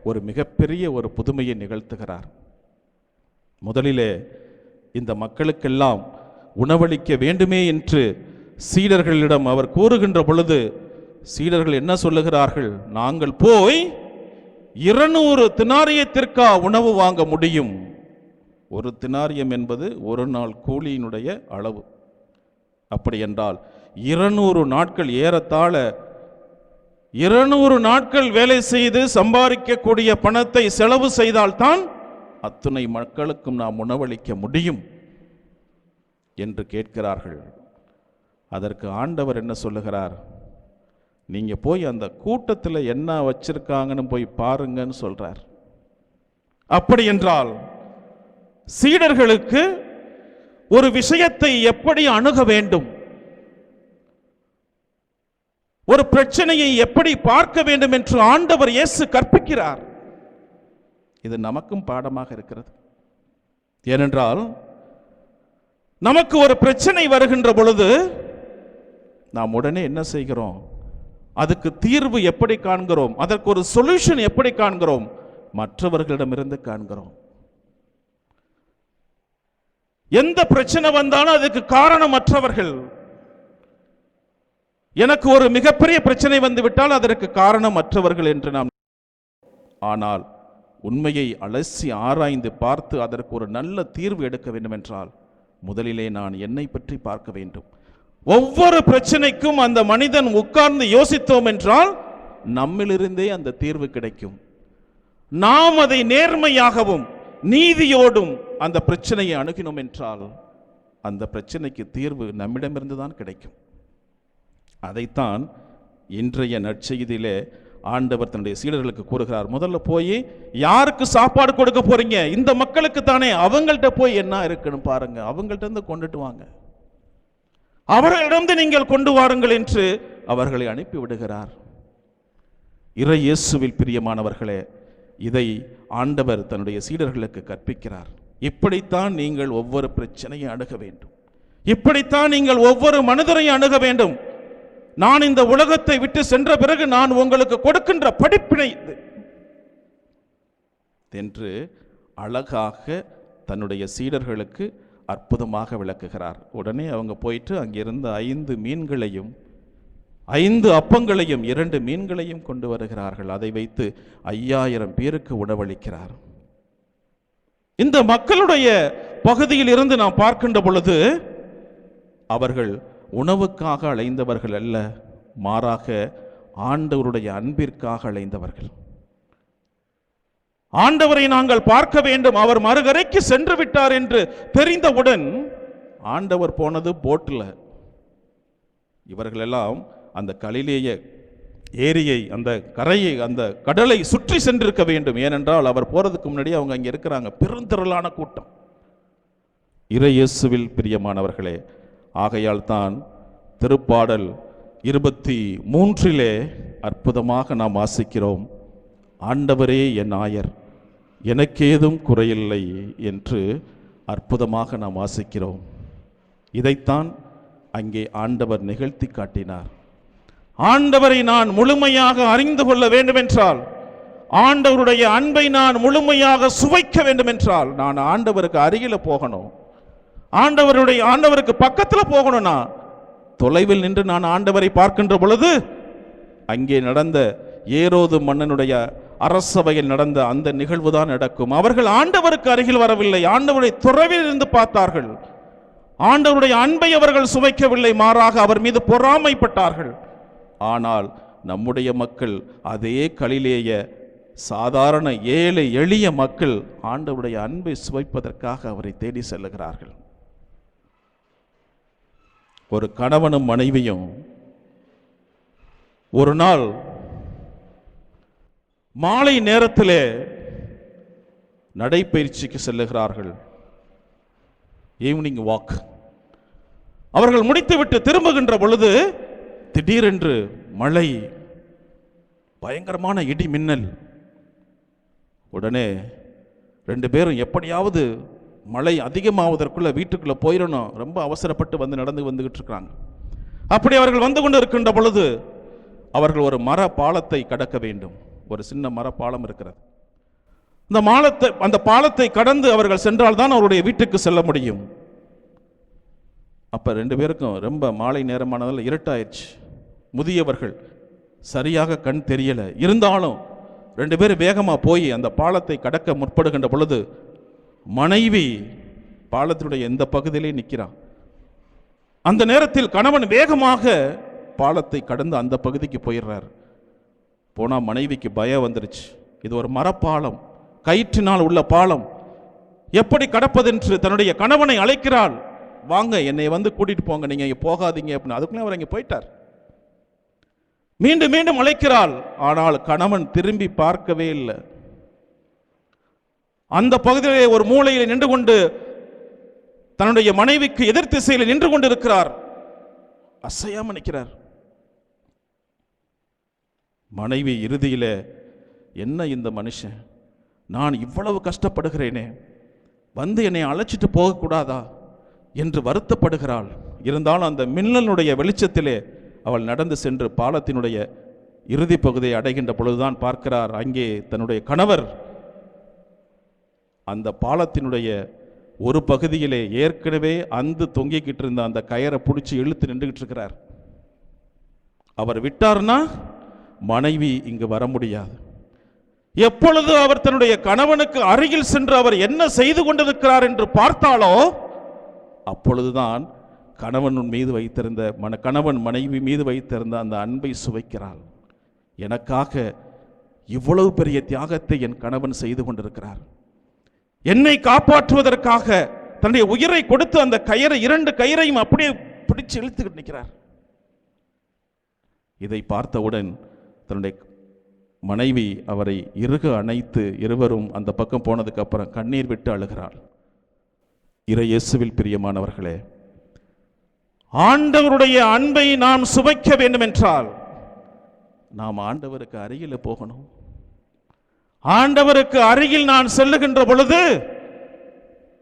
ஒரு மிகப்பெரிய ஒரு புதுமையை நிகழ்த்துகிறார். முதலிலே இந்த மக்களுக்கெல்லாம் உணவளிக்க வேண்டுமே என்று சீடர்களிடம் அவர் கூறுகின்ற பொழுது சீடர்கள் என்ன சொல்லுகிறார்கள்? நாங்கள் போய் 200 தினாரியத்திற்கா உணவு வாங்க முடியும். ஒரு தினாரியம் என்பது ஒரு நாள் கூலியினுடைய அளவு. அப்படி என்றால் 200 நாட்கள், ஏறத்தாழ 200 நாட்கள் வேலை செய்து சம்பாதிக்கக்கூடிய பணத்தை செலவு செய்தால்தான் அத்துணை மக்களுக்கும் நாம் உணவளிக்க முடியும் என்று கேட்கிறார்கள். அதற்கு ஆண்டவர் என்ன சொல்லுகிறார்? நீங்க போய் அந்த கூட்டத்தில் என்ன வச்சிருக்காங்கன்னு போய் பாருங்கன்னு சொல்றார். அப்படி என்றால் சீடர்களுக்கு ஒரு விஷயத்தை எப்படி அணுக வேண்டும், ஒரு பிரச்சனையை எப்படி பார்க்க வேண்டும் என்று ஆண்டவர் இயேசு கற்பிக்கிறார். இது நமக்கும் பாடமாக இருக்கிறது. ஏனென்றால் நமக்கு ஒரு பிரச்சனை வருகின்ற பொழுது நாம் உடனே என்ன செய்கிறோம்? அதுக்கு தீர்வு எப்படி காண்கிறோம்? அதற்கு ஒரு சொல்யூஷன் எப்படி காண்கிறோம்? மற்றவர்களிடமிருந்து காண்கிறோம். எந்த பிரச்சனை வந்தாலும் அதுக்கு காரணம் மற்றவர்கள். எனக்கு ஒரு மிகப்பெரிய பிரச்சனை வந்துவிட்டால் அதற்கு காரணம் மற்றவர்கள் என்று நாம், ஆனால் உண்மையை அலசி ஆராய்ந்து பார்த்து அதற்கு ஒரு நல்ல தீர்வு எடுக்க வேண்டும் என்றால் முதலிலே நான் என்னை பற்றி பார்க்க வேண்டும். ஒவ்வொரு பிரச்சனைக்கும் அந்த மனிதன் உட்கார்ந்து யோசித்தோம் என்றால் நம்மிலிருந்தே அந்த தீர்வு கிடைக்கும். நாம் அதை நேர்மையாகவும் நீதியோடும் அந்த பிரச்சனையை அணுகினோம் என்றால் அந்த பிரச்சனைக்கு தீர்வு நம்மிடமிருந்து தான் கிடைக்கும். அதைத்தான் இன்றைய நற்செய்தியிலே ஆண்டவர் தன்னுடைய சீடர்களுக்கு கூறுகிறார். முதல்ல போய் யாருக்கு சாப்பாடு கொடுக்க போறீங்க? இந்த மக்களுக்கு தானே. அவங்கள்ட்ட போய் என்ன இருக்குன்னு பாருங்க, அவங்கள்ட்ட இருந்து கொண்டுட்டு வாங்க, அவர்களிடம் நீங்கள் கொண்டு வாருங்கள் என்று அவர்களை அனுப்பி விடுகிறார். இறை இயேசுவில் பிரியமானவர்களே, இதை ஆண்டவர் தன்னுடைய சீடர்களுக்கு கற்பிக்கிறார். இப்படித்தான் நீங்கள் ஒவ்வொரு பிரச்சனையை அணுக வேண்டும், இப்படித்தான் நீங்கள் ஒவ்வொரு மனிதரையும் அணுக வேண்டும். நான் இந்த உலகத்தை விட்டு சென்ற பிறகு நான் உங்களுக்கு கொடுக்கின்ற படிப்பினை என்று அழகாக தன்னுடைய சீடர்களுக்கு அற்புதமாக விளக்குகிறார். உடனே அவங்க போயிட்டு அங்கிருந்த 5 மீன்களையும் 5 அப்பங்களையும் 2 மீன்களையும் கொண்டு வருகிறார்கள். அதை வைத்து 5000 பேருக்கு உணவளிக்கிறார். இந்த மக்களுடைய பகுதியில் இருந்து நாம் பார்க்கின்ற பொழுது அவர்கள் உணவுக்காக அலைந்தவர்கள் அல்ல, மாறாக ஆண்டவருடைய அன்பிற்காக அலைந்தவர்கள். ஆண்டவரை நாங்கள் பார்க்க வேண்டும், அவர் மறுகரைக்கு சென்று விட்டார் என்று தெரிந்தவுடன் ஆண்டவர் போனது போட்டில். இவர்களெல்லாம் அந்த கலிலேய ஏரியை, அந்த கரையை, அந்த கடலை சுற்றி சென்றிருக்க வேண்டும். ஏனென்றால் அவர் போறதுக்கு முன்னாடி அவங்க அங்கே இருக்கிறாங்க, பெருந்திரளான கூட்டம். இறை இயேசுவில் பிரியமானவர்களே, ஆகையால் தான் திருப்பாடல் 23 அற்புதமாக நாம் வாசிக்கிறோம், ஆண்டவரே என் ஆயர், எனக்கேதும் குறையில்லை என்று அற்புதமாக நாம் வாசிக்கிறோம். இதைத்தான் அங்கே ஆண்டவர் நிகழ்த்தி காட்டினார். ஆண்டவரை நான் முழுமையாக அறிந்து கொள்ள வேண்டும் என்றால், ஆண்டவருடைய அன்பை நான் முழுமையாக சுவைக்க வேண்டும் என்றால் நான் ஆண்டவருக்கு அருகில போகணும், ஆண்டவருக்கு பக்கத்தில் போகணும்னா தொலைவில் நின்று நான் ஆண்டவரை பார்க்கின்ற பொழுது அங்கே நடந்த ஏரோது மன்னனுடைய அரசவையில் நடந்த அந்த நிகழ்வு தான் நடக்கும். அவர்கள் ஆண்டவருக்கு அருகில் வரவில்லை, ஆண்டவரை துறவில் இருந்து பார்த்தார்கள். ஆண்டவருடைய அன்பை அவர்கள் சுவைக்கவில்லை, மாறாக அவர் மீது பொறாமைப்பட்டார்கள். ஆனால் நம்முடைய மக்கள், அதே கலிலேய சாதாரண ஏழை எளிய மக்கள் ஆண்டவருடைய அன்பை சுவைப்பதற்காக அவரை தேடி செல்லுகிறார்கள். ஒரு கணவனும் மனைவியும் ஒரு நாள் மாலை நேரத்திலே நடைப்பயிற்சிக்கு செல்லுகிறார்கள், ஈவினிங் வாக். அவர்கள் முடித்துவிட்டு திரும்புகின்ற பொழுது திடீரென்று மழை, பயங்கரமான இடி மின்னல். உடனே 2 பேரும் எப்படியாவது மழை அதிகமாவதற்குள்ள வீட்டுக்குள்ள போயிடணும், ரொம்ப அவசரப்பட்டு வந்துகிட்டு இருக்காங்க. அப்படி அவர்கள் வந்து கொண்டு இருக்கின்ற பொழுது அவர்கள் ஒரு மர பாலத்தை கடக்க வேண்டும். ஒரு சின்ன மர பாலம் இருக்கிறது. அந்த பாலத்தை கடந்து அவர்கள் சென்றால்தான் அவருடைய வீட்டுக்கு செல்ல முடியும். அப்ப 2 பேருக்கும் ரொம்ப மாலை நேரமானதில் இருட்டாயிடுச்சு. முதியவர்கள், சரியாக கண் தெரியல. இருந்தாலும் 2 பேரும் வேகமா போய் அந்த பாலத்தை கடக்க முற்படுகின்ற பொழுது மனைவி பாலத்தினுடைய எந்த பகுதியிலே நிற்கிறான். அந்த நேரத்தில் கணவன் வேகமாக பாலத்தை கடந்து அந்த பகுதிக்கு போயிடுறார். போனா மனைவிக்கு பயம் வந்துருச்சு. இது ஒரு மரப்பாலம், கயிற்றினால் உள்ள பாலம், எப்படி கடப்பதென்று தன்னுடைய கணவனை அழைக்கிறாள். வாங்க, என்னை வந்து கூட்டிட்டு போங்க, நீங்க இங்க போகாதீங்க அப்படின்னு. அதுக்குள்ளே அவர் இங்கே போயிட்டார். மீண்டும் மீண்டும் அழைக்கிறாள். ஆனால் கணவன் திரும்பி பார்க்கவே இல்லை. அந்த பகுதியிலே ஒரு மூலையில் நின்று கொண்டு தன்னுடைய மனைவிக்கு எதிர் திசையில் நின்று கொண்டு இருக்கிறார். அசையாம நிற்கிறார். மனைவி இறுதியில, என்ன இந்த மனுஷன், நான் இவ்வளவு கஷ்டப்படுகிறேனே, வந்து என்னை அழைச்சிட்டு போகக்கூடாதா என்று வருத்தப்படுகிறாள். இருந்தாலும் அந்த மின்னலுடைய வெளிச்சத்திலே அவள் நடந்து சென்று பாலத்தினுடைய இறுதி பகுதியை அடைகின்ற பொழுதுதான் பார்க்கிறார், அங்கே தன்னுடைய கணவர் அந்த பாலத்தினுடைய ஒரு பகுதியிலே ஏற்கனவே அந்து தொங்கிக்கிட்டு இருந்த அந்த கயரை பிடிச்சி இழுத்து நின்றுகிட்டு இருக்கிறார். அவர் விட்டார்னா மனைவி இங்கு வர முடியாது. எப்பொழுது அவர் தன்னுடைய கணவனுக்கு அருகில் சென்று அவர் என்ன செய்து கொண்டிருக்கிறார் என்று பார்த்தாலோ அப்பொழுதுதான் கணவன் மனைவி மீது வைத்திருந்த அந்த அன்பை சுவைக்கிறாள். எனக்காக இவ்வளவு பெரிய தியாகத்தை என் கணவன் செய்து கொண்டிருக்கிறார், என்னை காப்பாற்றுவதற்காக தன்னுடைய உயிரை கொடுத்து அந்த கயிறை, 2 கயிறையும் அப்படியே பிடிச்சு இழுத்துக்கிட்டு நிற்கிறார். இதை பார்த்தவுடன் தன்னுடைய மனைவி அவரை இறுக அணைத்து இருவரும் அந்த பக்கம் போனதுக்கு அப்புறம் கண்ணீர் விட்டு அழுகிறாள். இறை இயேசுவில் பிரியமானவர்களே, ஆண்டவருடைய அன்பை நாம் சுவைக்க வேண்டும் என்றால் நாம் ஆண்டவருக்கு அருகில் போகணும். ஆண்டவருக்கு அருகில் நான் செல்லுகின்ற பொழுது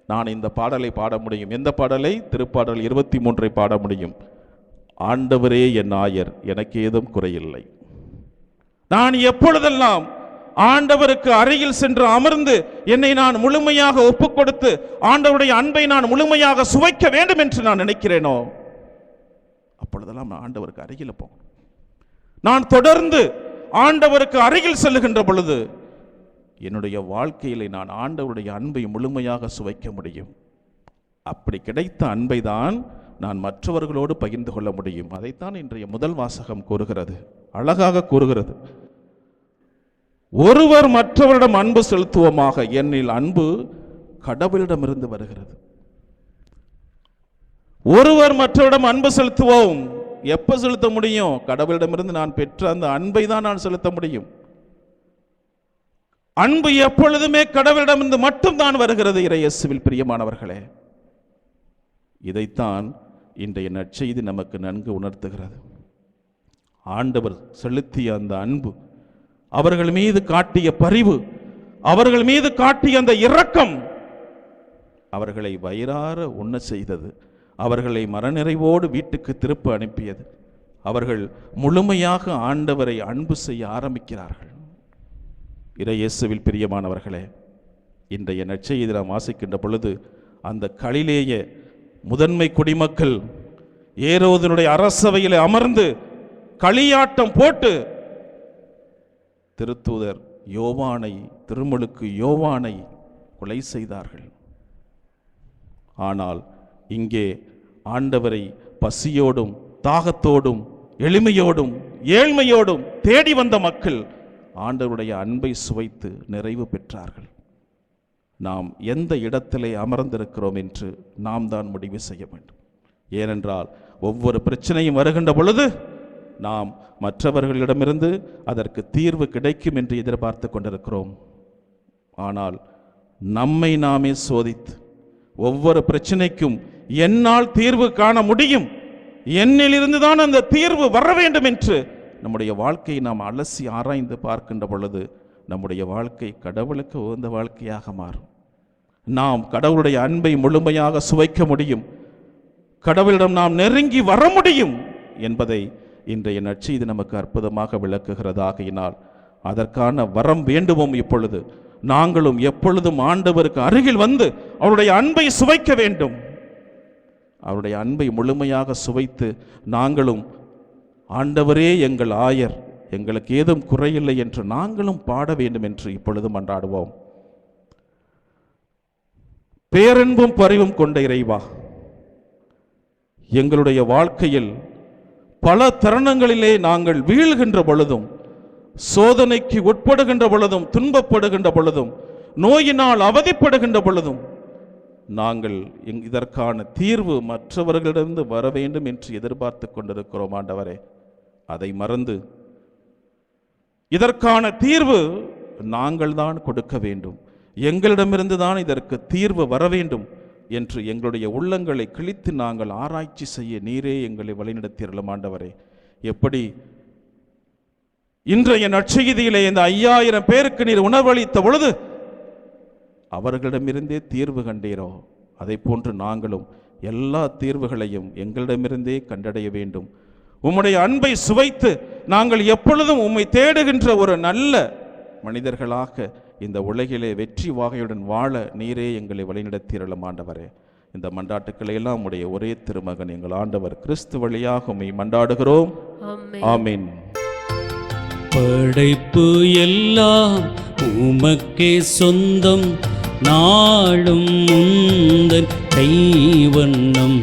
நான் இந்த பாடலை பாட முடியும். எந்த பாடலை? திருப்பாடல் 23 பாட முடியும். ஆண்டவரே என் ஆயர், எனக்கு ஏதும் குறையில்லை. நான் எப்பொழுதெல்லாம் ஆண்டவருக்கு அருகில் சென்று அமர்ந்து என்னை நான் முழுமையாக ஒப்புக் கொடுத்து ஆண்டவருடைய அன்பை நான் முழுமையாக சுவைக்க வேண்டும் என்று நான் நினைக்கிறேனோ அப்பொழுதெல்லாம் நான் ஆண்டவருக்கு அருகில் போகணும். நான் தொடர்ந்து ஆண்டவருக்கு அருகில் செல்லுகின்ற பொழுது என்னுடைய வாழ்க்கையிலே நான் ஆண்டவருடைய அன்பை முழுமையாக சுவைக்க முடியும். அப்படி கிடைத்த அன்பை தான் நான் மற்றவர்களோடு பகிர்ந்து கொள்ள முடியும். அதைத்தான் இன்றைய முதல் வாசகம் கூறுகிறது, அழகாக கூறுகிறது. ஒருவர் மற்றவரிடம் அன்பு செலுத்துவோமாக, என்னில் அன்பு கடவுளிடமிருந்து வருகிறது. ஒருவர் மற்றவரிடம் அன்பு செலுத்துவோம். எப்ப செலுத்த முடியும்? கடவுளிடமிருந்து நான் பெற்ற அந்த அன்பை தான் நான் செலுத்த முடியும். அன்பு எப்பொழுதுமே கடவுளிடமிருந்து மட்டும்தான் வருகிறது. இறை இயேசுவில் பிரியமானவர்களே, இதைத்தான் இன்றைய நற்செய்தி நமக்கு நன்கு உணர்த்துகிறது. ஆண்டவர் செலுத்திய அந்த அன்பு, அவர்கள் மீது காட்டிய பரிவு, அவர்கள் மீது காட்டிய அந்த இரக்கம் அவர்களை வயிறார உண்ண செய்தது. அவர்களை மனநிறைவோடு வீட்டுக்கு திருப்ப அனுப்பியது. அவர்கள் முழுமையாக ஆண்டவரை அன்பு செய்ய ஆரம்பிக்கிறார்கள். இறை இயேசுவில் பிரியமானவர்களே, இன்றைய நற்செய்தி நாம் வாசிக்கின்ற பொழுது அந்த கலிலேய முதன்மை குடிமக்கள் ஏரோதனுடைய அரசவையில் அமர்ந்து களியாட்டம் போட்டு திருத்தூதர் யோவானை, திருமுழுக்கு யோவானை கொலை செய்தார்கள். ஆனால் இங்கே ஆண்டவரை பசியோடும் தாகத்தோடும் எளிமையோடும் ஏழ்மையோடும் தேடி வந்த மக்கள் ஆண்டவருடைய அன்பை சுவைத்து நிறைவு பெற்றார்கள். நாம் எந்த இடத்திலே அமர்ந்திருக்கிறோம் என்று நாம் தான் முடிவு செய்ய வேண்டும். ஏனென்றால் ஒவ்வொரு பிரச்சனையும் வருகின்ற பொழுது நாம் மற்றவர்களிடமிருந்து அதற்கு தீர்வு கிடைக்கும் என்று எதிர்பார்த்து கொண்டிருக்கிறோம். ஆனால் நம்மை நாமே சோதித்து ஒவ்வொரு பிரச்சனைக்கும் என்னால் தீர்வு காண முடியும், என்னிலிருந்து தான் அந்த தீர்வு வர வேண்டும் என்று நம்முடைய வாழ்க்கையை நாம் அலசி ஆராய்ந்து பார்க்கின்ற பொழுது நம்முடைய வாழ்க்கை கடவுளுக்கு உகந்த வாழ்க்கையாக மாறும். நாம் கடவுளுடைய அன்பை முழுமையாக சுவைக்க முடியும், கடவுளிடம் நாம் நெருங்கி வர முடியும் என்பதை இன்றைய நற்செய்தி நமக்கு அற்புதமாக விளக்குகிறதாகினால் அதற்கான வரம் வேண்டுவோம். இப்பொழுது நாங்களும் எப்பொழுதும் ஆண்டவருக்கு அருகில் வந்து அவருடைய அன்பை சுவைக்க வேண்டும். அவருடைய அன்பை முழுமையாக சுவைத்து நாங்களும் ஆண்டவரே எங்கள் ஆயர், எங்களுக்கு ஏதும் குறையில்லை என்று நாங்களும் பாட வேண்டும் என்று இப்பொழுதும் மன்றாடுவோம். பேரன்பும் பரிவும் கொண்ட இறைவா, எங்களுடைய வாழ்க்கையில் பல தருணங்களிலே நாங்கள் வீழ்கின்ற பொழுதும், சோதனைக்கு உட்படுகின்ற பொழுதும், துன்பப்படுகின்ற பொழுதும், நோயினால் அவதிப்படுகின்ற பொழுதும் நாங்கள் இதற்கான தீர்வு மற்றவர்களிடமிருந்து வர வேண்டும் என்று எதிர்பார்த்து கொண்டிருக்கிறோம். ஆண்டவரே, அதை மறந்து இதற்கான தீர்வு நாங்கள் தான் கொடுக்க வேண்டும், எங்களிடமிருந்து தான் இதற்கு தீர்வு வர வேண்டும் என்று எங்களுடைய உள்ளங்களை கிழித்து நாங்கள் ஆராய்ச்சி செய்ய நீரே எங்களை வழிநடத்தியருளும். ஆண்டவரே, எப்படி இன்றைய நற்செய்தியிலே இந்த 5000 பேருக்கு நீர் உணவளித்த பொழுது அவர்களிடமிருந்தே தீர்வு கண்டீரோ, அதை போன்று நாங்களும் எல்லா தீர்வுகளையும் எங்களிடமிருந்தே கண்டடைய வேண்டும். உம்முடைய அன்பை சுவைத்து நாங்கள் எப்பொழுதும் உம்மை தேடுகின்ற ஒரு நல்ல மனிதர்களாக இந்த உலகிலே வெற்றி வாகையுடன் வாழ நீரே எங்களை வழிநடத்தியருளும். ஆண்டவரே, இந்த மன்றாட்டுக்களை எல்லாம் உடைய ஒரே திருமகன் எங்கள் ஆண்டவர் கிறிஸ்து வழியாக உம்மை மன்றாடுகிறோம். ஆமென். படைப்பு எல்லாம் உமக்கே சொந்தம், நாளும் முந்தன் கைவண்ணம்.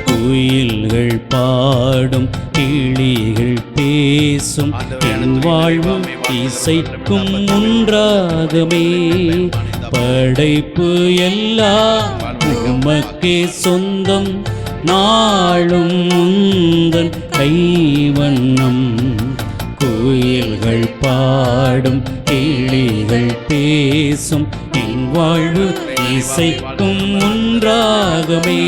குயில்கள் பாடும், கிளிகள் பேசும், என் வாழ்வும் இசைக்கும் ஒன்றாகமே. படைப்பு எல்லாம் உமக்கே சொந்தம், நாளும் முந்தன் கைவண்ணம். குயில்கள் பாடும், கிளிகள் பேசும், என் வாழ்வு இசைக்கும் ஒன்றாகமே.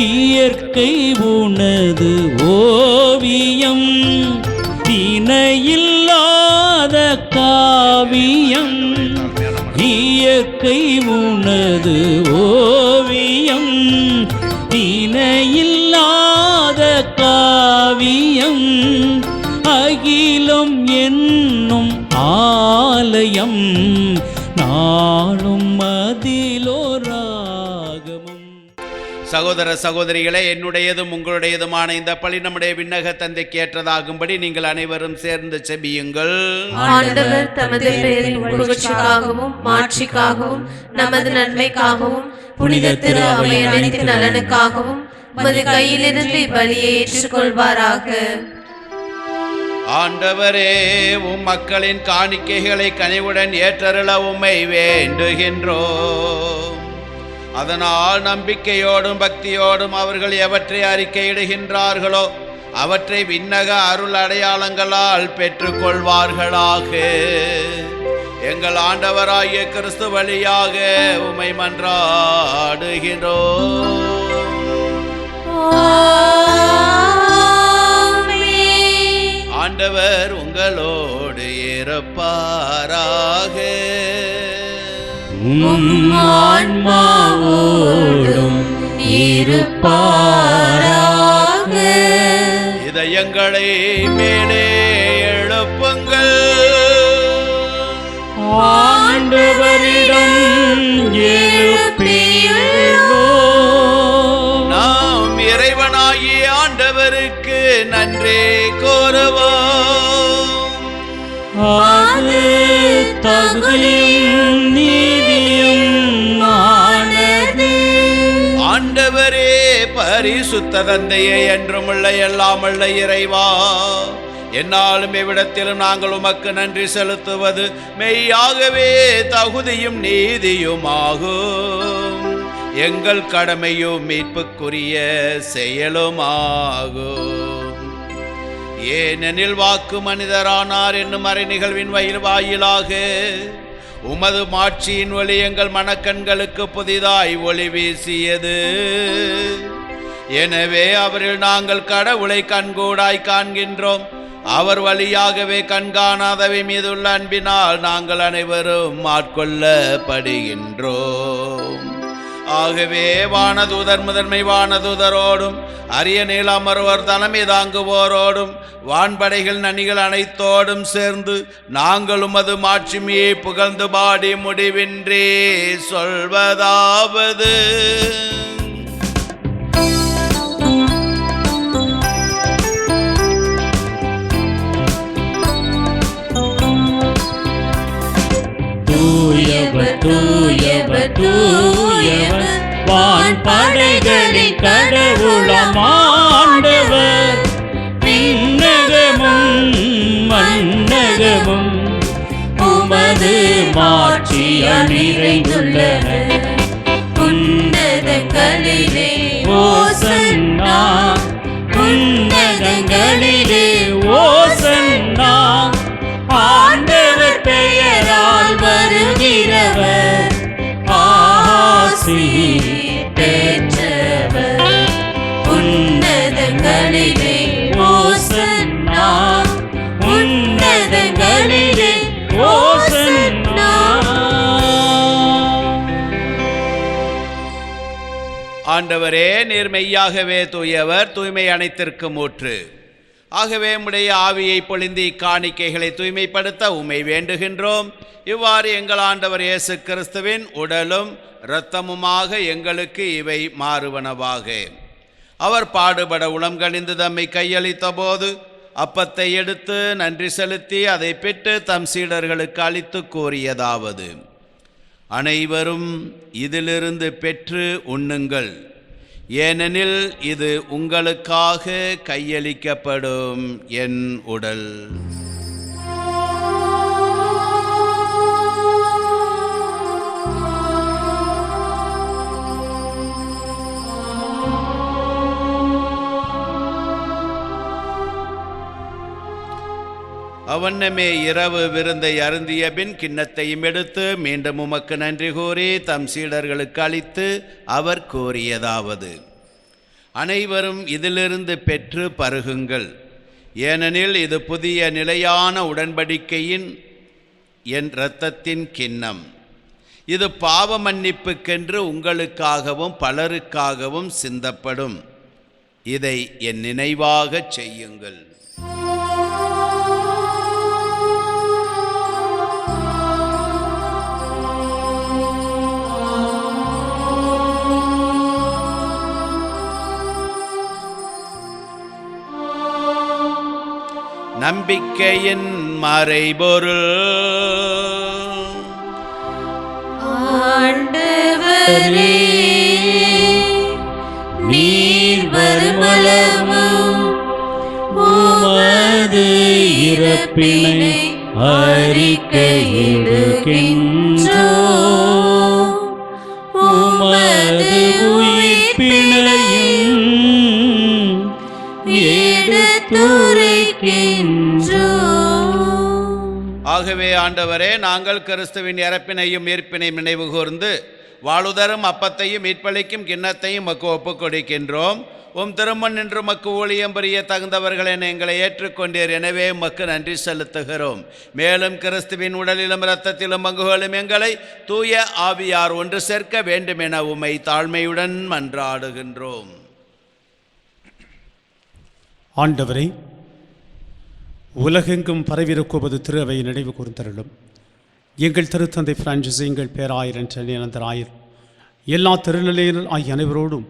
இயற்கை உனது ஓவியம், இணையில்லாத காவியம். இயற்கை உனது ஓவியம், இணையில்லாத காவியம். அகிலம் என்னும் ஆலயம், நாளும் அதிலோராகமும். சகோதர சகோதரிகளே, என்னுடையதும் உங்களுடையதுமான இந்த பலி நம்முடைய விண்ணக தந்தைக்கு ஏற்றதாகும்படி நீங்கள் அனைவரும் சேர்ந்து செபியுங்கள். ஆண்டவர் தமது பெயரின் புகழ்ச்சிக்காகவும் மாட்சிக்காகவும் நமது நன்மைக்காகவும் புனித திரு அவை அனைத்து நலனுக்காகவும் உமது கையிலிருந்து இப்பலியை ஏற்றுக்கொள்வாராக. ஆண்டவரே, உம் மக்களின் காணிக்கைகளை கனிவுடன் ஏற்றருள உம்மை வேண்டுகின்றோம். அதனால் நம்பிக்கையோடும் பக்தியோடும் அவர்கள் எவற்றை அறிக்கையிடுகின்றார்களோ அவற்றை விண்ணக அருள் அடையாளங்களால் பெற்றுக்கொள்வார்களாக. எங்கள் ஆண்டவராகிய கிறிஸ்து வழியாக உம்மை மன்றாடுகிறோம். ஆண்டவர் உங்களோடு இருப்பாராக. ஆன்மாவோடும் இருப்பாராக. இதயங்களை மேலே எழுப்புங்கள். ஆண்டவரிடம் எழுப்பியுள்ளோம். நாம் இறைவனாகிய ஆண்டவருக்கு நன்றி கூறுவோம். அது தகுதியும் நீதியும் ஆனது. ஆண்டவரே, பரிசுத்த தந்தையே, என்றுமுள்ள எல்லாமுள்ள இறைவா, என்னாலும் எவ்விடத்திலும் நாங்கள் உமக்கு நன்றி செலுத்துவது மெய்யாகவே தகுதியும் நீதியுமாகும். எங்கள் கடமையும் மீட்புக்குரிய செயலுமாகும். ஏனெனில் வாக்கு மனிதரானார் என்னும் மறை நிகழ்வின் வாயிலாக உமது மாட்சியின் ஒளி எங்கள் மனக்கண்களுக்கு புதிதாய் ஒளி வீசியது. எனவே அவரில் நாங்கள் கடவுளை கண்கூடாய் காண்கின்றோம். அவர் வழியாகவே கண்காணாதவை மீதுள்ள அன்பினால் நாங்கள் அனைவரும் ஆட்கொள்ளப்படுகின்றோம். ஆகவே வானதூதர் முதன்மை வானதூதரோடும் அரிய நீலாமருவர் தலைமை தாங்குவோரோடும் வான்படைகள் நனிகள் அனைத்தோடும் சேர்ந்து நாங்கள் உமது மாட்சிமையை புகழ்ந்து பாடி முடிவின்றி சொல்வதாவது: தூயவர் தூயவர் தூயவர் வான்படைகளின் கடவுளாம் ஆண்டவர். விண்ணகமும் மண்ணகமும் உமது மாட்சியால் நிறைந்துள்ளன. உன்னதங்களிலே ஓசன்னா, உன்னதங்களிலே ஓசன்னா. ஆண்டவர் பெயரால் வருகிறவர் ஆசி பெற்றவர். உன்னதங்களிலே ஓசன்னா, உன்னதங்களிலே ஓசன்னா. ஆண்டவரே, நீர் மெய்யாகவே தூயவர், தூய்மை அனைத்திற்கும் ஊற்று. ஆகவே உம்முடைய ஆவியை பொழிந்து இக்காணிக்கைகளை தூய்மைப்படுத்த உம்மை வேண்டுகின்றோம். இவ்வாறு எங்கள் ஆண்டவர் இயேசு கிறிஸ்துவின் உடலும் இரத்தமுமாக எங்களுக்கு இவை மாறுவனவாக. அவர் பாடுபட உளம் கனிந்து தம்மை கையளித்த போது அப்பத்தை எடுத்து நன்றி செலுத்தி அதை பெற்று தம் சீடர்களுக்கு அளித்து கூறியதாவது: அனைவரும் இதிலிருந்து பெற்று உண்ணுங்கள், ஏனெனில் இது உங்களுக்காக கையளிக்கப்படும் என் உடல். அவண்ணமே இரவு விருந்தை அருந்திய பின் கிண்ணத்தையும் எடுத்து மீண்டும் உமக்கு நன்றி கூறி தம் சீடர்களுக்கு அளித்து அவர் கூறியதாவது: அனைவரும் இதிலிருந்து பெற்று பருகுங்கள், ஏனெனில் இது புதிய நிலையான உடன்படிக்கையின் என் இரத்தத்தின் கிண்ணம். இது பாவ மன்னிப்புக்கென்று உங்களுக்காகவும் பலருக்காகவும் சிந்தப்படும். இதை என் நினைவாக செய்யுங்கள். நம்பிக்கையின் மறைபொருள். ஆண்டவரே, நீர் வருமளவும் உமது இறப்பினை அறிக்கையிடுகின்றோம், உமது உயிர்ப்பினையும் ஆகவே ஆண்டவரே, நாங்கள் கிறிஸ்துவின் இறப்பினையும் மீட்பினையும் நினைவு கூர்ந்து வாழுதரும் அப்பத்தையும் மீட்பளிக்கும் கிண்ணத்தையும் மக்கு ஒப்புக் கொடுக்கின்றோம். உம் திருமண் நின்று மக்கு ஊழியம் புரிய தகுந்தவர்கள் என எங்களை ஏற்றுக்கொண்டீர். எனவே மக்கு நன்றி செலுத்துகிறோம். மேலும் கிறிஸ்துவின் உடலிலும் இரத்தத்திலும் பங்குகளும் எங்களை தூய ஆவியார் ஒன்று சேர்க்க வேண்டும் என உம்மை தாழ்மையுடன் மன்றாடுகின்றோம். ஆண்டவரே, உலகெங்கும் பரவிருக்குவது திரு அவை நினைவு கூர்ந்தருளும். எங்கள் திருத்தந்தை பிரான்சிஸ், எங்கள் பேராயர் அனந்தராயர், எல்லா திருநிலையினர் ஆகிய அனைவரோடும்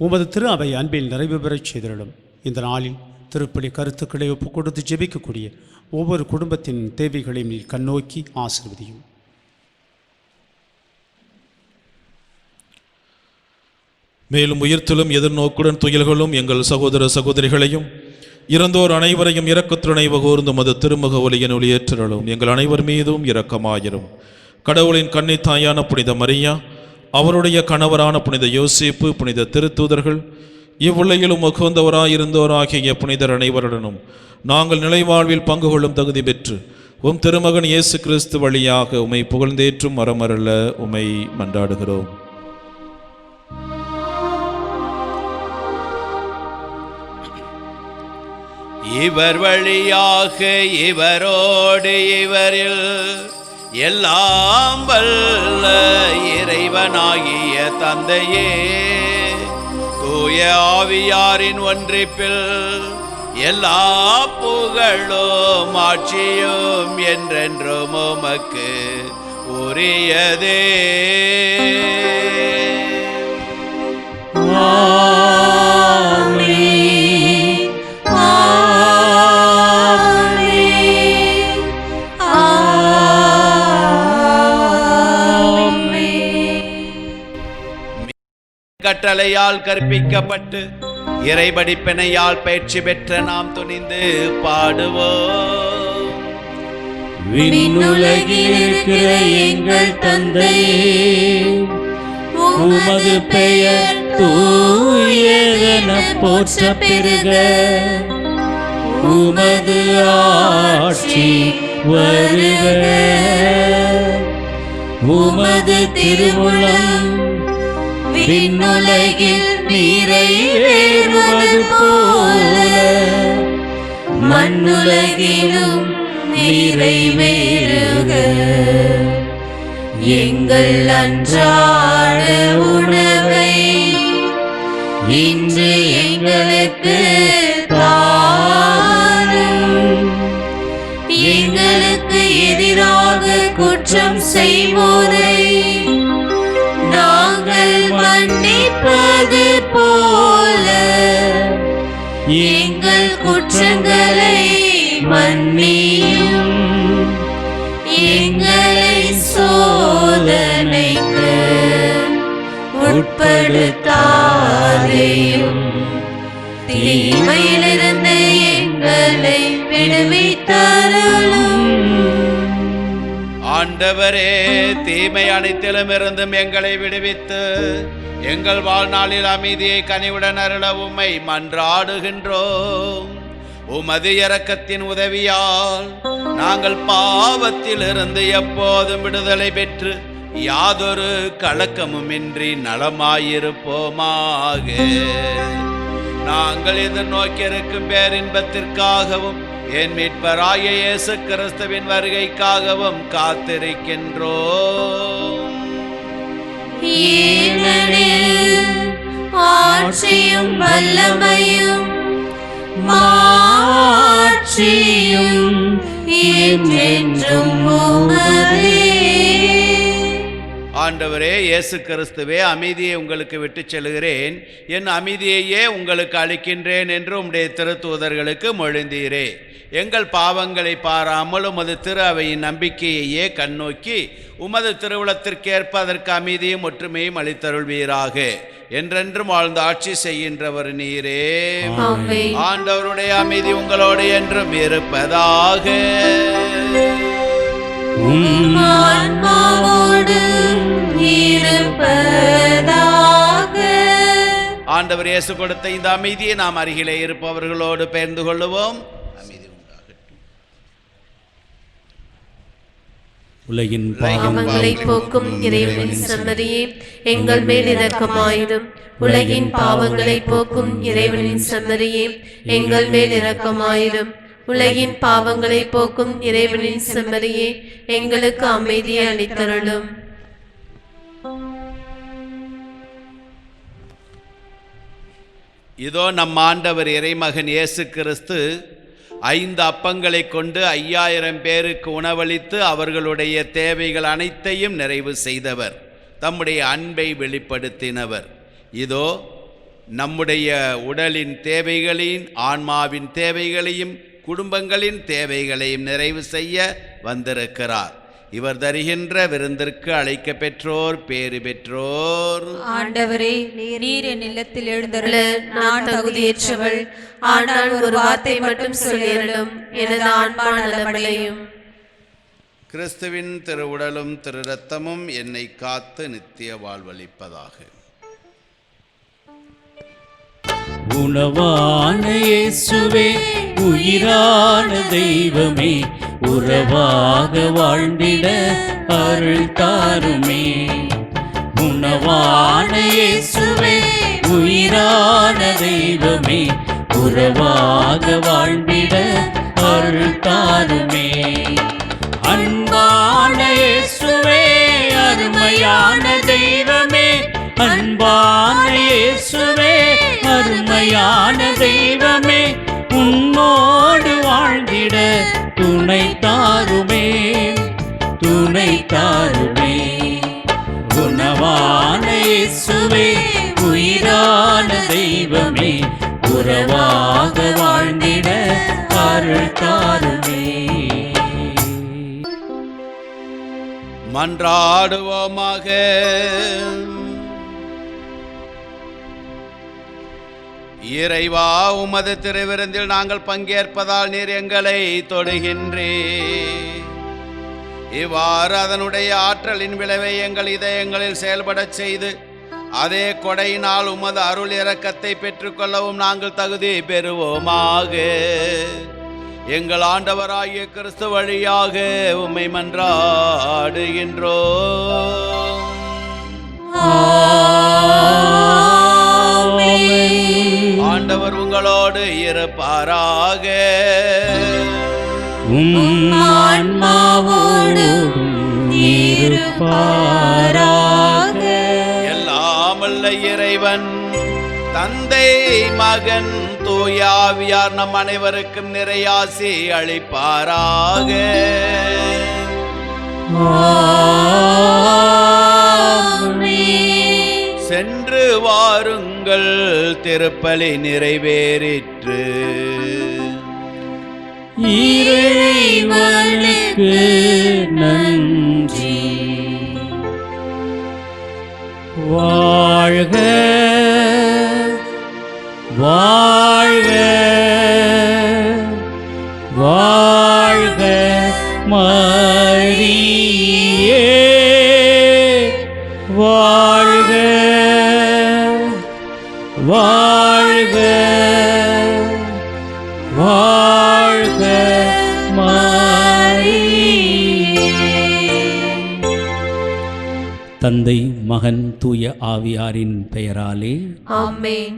உமது திரு அவை அன்பில் நிறைவு பெறச் செய்திருளும். இந்த நாளில் திருப்பலி கருத்துக்களை ஒப்புக் கொடுத்து ஜெபிக்கக்கூடிய ஒவ்வொரு குடும்பத்தின் தேவைகளையும் நீர் கண்ணோக்கி ஆசீர்வதியும். மேலும் உயிர்த்தலும் எதிர்நோக்குடன் துயில்களும் எங்கள் சகோதர சகோதரிகளையும் இறந்தோர் அனைவரையும் இரக்கத்துணை கூர்ந்து மது திருமுக ஒலியின் ஒளியேற்றலும். எங்கள் அனைவர் மீதும் இரக்கமாயிரும். கடவுளின் கன்னி தாயான புனித மரியா, அவருடைய கணவரான புனித யோசேப்பு, புனித திருத்தூதர்கள், இவ்வுலகிலும் உகந்தவராயிருந்தோராகிய புனிதர் அனைவருடனும் நாங்கள் நிலைவாழ்வில் பங்கு கொள்ளும் தகுதி பெற்று உம் திருமகன் இயேசு கிறிஸ்து வழியாக உம்மை புகழ்ந்தேற்றும் மரமரல்ல உம்மை மன்றாடுகிறோம். இவர் வழியாக இவரோடு இவரில் எல்லாம் வல்ல இறைவனாகிய தந்தையே, தூய ஆவியாரின் ஒன்றிப்பில் எல்லா புகழும் ஆட்சியும் என்றென்றும் உமக்கு உரியதே. கட்டளையால் கற்பிக்கப்பட்டு இறைபடிப்பினையால் பயிற்சி பெற்ற நாம் துணிந்து பாடுவோம். விண்ணுலகில் இருக்கிற எங்கள் தந்தையே, உமது பெயர் தூயதென போற்ற பெறுக. உமது ஆட்சி வருக. உமது திருவுளம் விண்ணுலகில் நிறைவேறுவது போல மண்ணுலகிலும் நிறைவேறுக. எங்கள் அன்றாட உணவை இன்று எங்களுக்கு தாரும். குற்றம் செய்வோரை நாங்கள் மன்னிப்பது போல எங்கள் குற்றங்களை மன்னியும், எங்களை சோதனைக்கு உட்படுத்தாதேயும், தீமையிலிருந்து எங்களை விடுவித்தருளும். ஆண்டவரே, தீமை அனைத்திலும் இருந்தும் எங்களை விடுவித்து எங்கள் வாழ்நாளில் அமைதியை கனிவுடன் அருள உம்மை மன்றாடுகின்றோம். உமது இரக்கத்தின் உதவியால் நாங்கள் பாவத்தில் இருந்து எப்போதும் விடுதலை பெற்று யாதொரு கலக்கமுமின்றி நலமாயிருப்போமாக. நாங்கள் எதிர்நோக்கியிருக்கும் பேரின்பத்திற்காகவும் என் மீட்பராய இயேசு கிறிஸ்துவின் வருகைக்காகவும் காத்திருக்கின்றோம். ஏனெனில் ஆட்சியும் வல்லமையும் மாட்சியும் என்றென்றும் உமதே. ஆண்டவரே இயேசு கிறிஸ்துவே, அமைதியை உங்களுக்கு விட்டுச் செல்கிறேன், என் அமைதியையே உங்களுக்கு அளிக்கின்றேன் என்று உம்முடைய திருத்தூதர்களுக்கு மொழிந்தீரே. எங்கள் பாவங்களை பாராமல் உமது திரு அவையின் நம்பிக்கையையே கண்ணோக்கி உமது திருவுளத்திற்கேற்ப அதற்கு அமைதியும் ஒற்றுமையும் அளித்தருள்வீராக. என்றென்றும் வாழ்ந்து ஆட்சி செய்கின்றவர் நீரே. ஆண்டவருடைய அமைதி உங்களோடு என்றும் இருப்பதாக. ஆண்டவர் இயேசு கொடுத்த இந்த அமைதியை நாம் அருகிலே இருப்பவர்களோடு பகிர்ந்து கொள்ளுவோம். அமைதி உண்டாகட்டும். உலகின் பாவங்களை போக்கும் இறைவனின் செம்மறியே, எங்கள் மேல் இரக்கமாயிரும். உலகின் பாவங்களை போக்கும் இறைவனின் செம்மறியே, எங்கள் மேல் இரக்கமாயிரும். உலகின் பாவங்களை போக்கும் இறைவனின் செம்மறியே, எங்களுக்கு அமைதியை அளித்தருளும். இதோ நம் ஆண்டவர் இறைமகன் இயேசு கிறிஸ்து 5 அப்பங்களை கொண்டு 5000 பேருக்கு உணவளித்து அவர்களுடைய தேவைகள் அனைத்தையும் நிறைவு செய்தவர், தம்முடைய அன்பை வெளிப்படுத்தினவர். இதோ நம்முடைய உடலின் தேவைகளையும் ஆன்மாவின் தேவைகளையும் குடும்பங்களின் தேவைகளையும் நிறைவு செய்ய வந்திருக்கிறார். இவர் தருகின்ற விருந்திற்கு அழைக்க பெற்றோர் பேறு பெற்றோர். ஆண்டவரே, நீர் என் இல்லத்தில் எழுந்தருள நான் தகுதியற்றவள், ஆனால் ஒரு வார்த்தை மட்டும் சொல்லியருளும், எனது ஆன்மா நலமடையும். கிறிஸ்துவின் திருவுடலும் திரு இரத்தமும் என்னை காத்து நித்திய வாழ்வளிப்பதாக. உணவான இயேசுவே, உயிரான தெய்வமே, உறவாக வாழ்ந்திட அருள் தாருமே. உணவான இயேசுவே, உயிரான தெய்வமே, உறவாக வாழ்ந்திட அருள் தாருமே. அன்பான இயேசுவே, அருமையான தெய்வமே, அன்பான இயேசுவே, அருமையான தெய்வமே, உன்னோடு வாழ்ந்திட துணை தாருமே, துணை தாருமே. உணவான இயேசுவே, உயிரான தெய்வமே, உறவாக வாழ்ந்திட அருள் தாருமே. மன்றாடுவோமாக. இறைவா, உமது திருவிருந்தில் நாங்கள் பங்கேற்பதால் நீர் எங்களை தொடுகின்றீர். இவ்வாறு அதனுடைய ஆற்றலின் விளைவை எங்கள் இதயங்களில் செயல்படச் செய்து அதே கொடையினால் உமது அருள் இரக்கத்தை பெற்றுக்கொள்ளவும் நாங்கள் தகுதி பெறுவோமாக. எங்கள் ஆண்டவராகிய கிறிஸ்து வழியாக உம்மை மன்றாடுகின்றோம். ஆண்டவர் உங்களோடு இருப்பாராக. எல்லாமல்ல இறைவன் தந்தை, மகன், தூயாவியார் நம் அனைவருக்கும் நிறையாசி அளிப்பாராக. சென்று வாருங்கள், திருப்பலி நிறைவேறிற்று. இறைவனுக்கு நன்றி. வாழ்க வாழ்க வாழ்க மரியே, வாழ்க வாழ்க வாழ்க மரியே. தந்தை மகன் தூய ஆவியாரின் பெயராலே ஆமென்.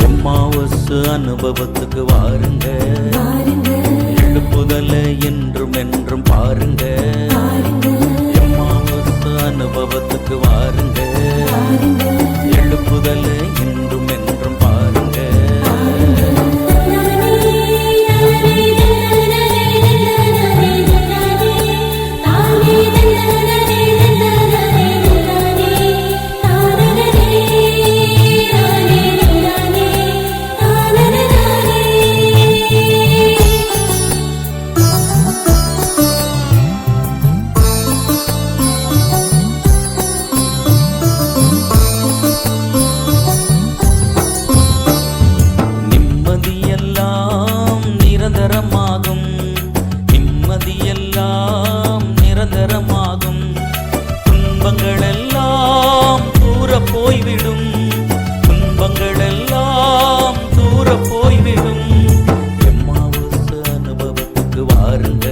எம்மாவசு அனுபவத்துக்கு வாருங்க, எழுப்புதல என்றும் என்றும் பாருங்க. எம்மாவசு அனுபவத்துக்கு வாருங்க, எழுப்புதல என்றும் என்றும் பாருங்க. நிம்மதியெல்லாம் நிரந்தரமாகும், நிம்மதியெல்லாம் நிரந்தரமாகும். துன்பங்களெல்லாம் தூர போய்விடும், துன்பங்களெல்லாம் தூர போய்விடும். எம்மாவசு அனுபவத்துக்கு வாருங்க,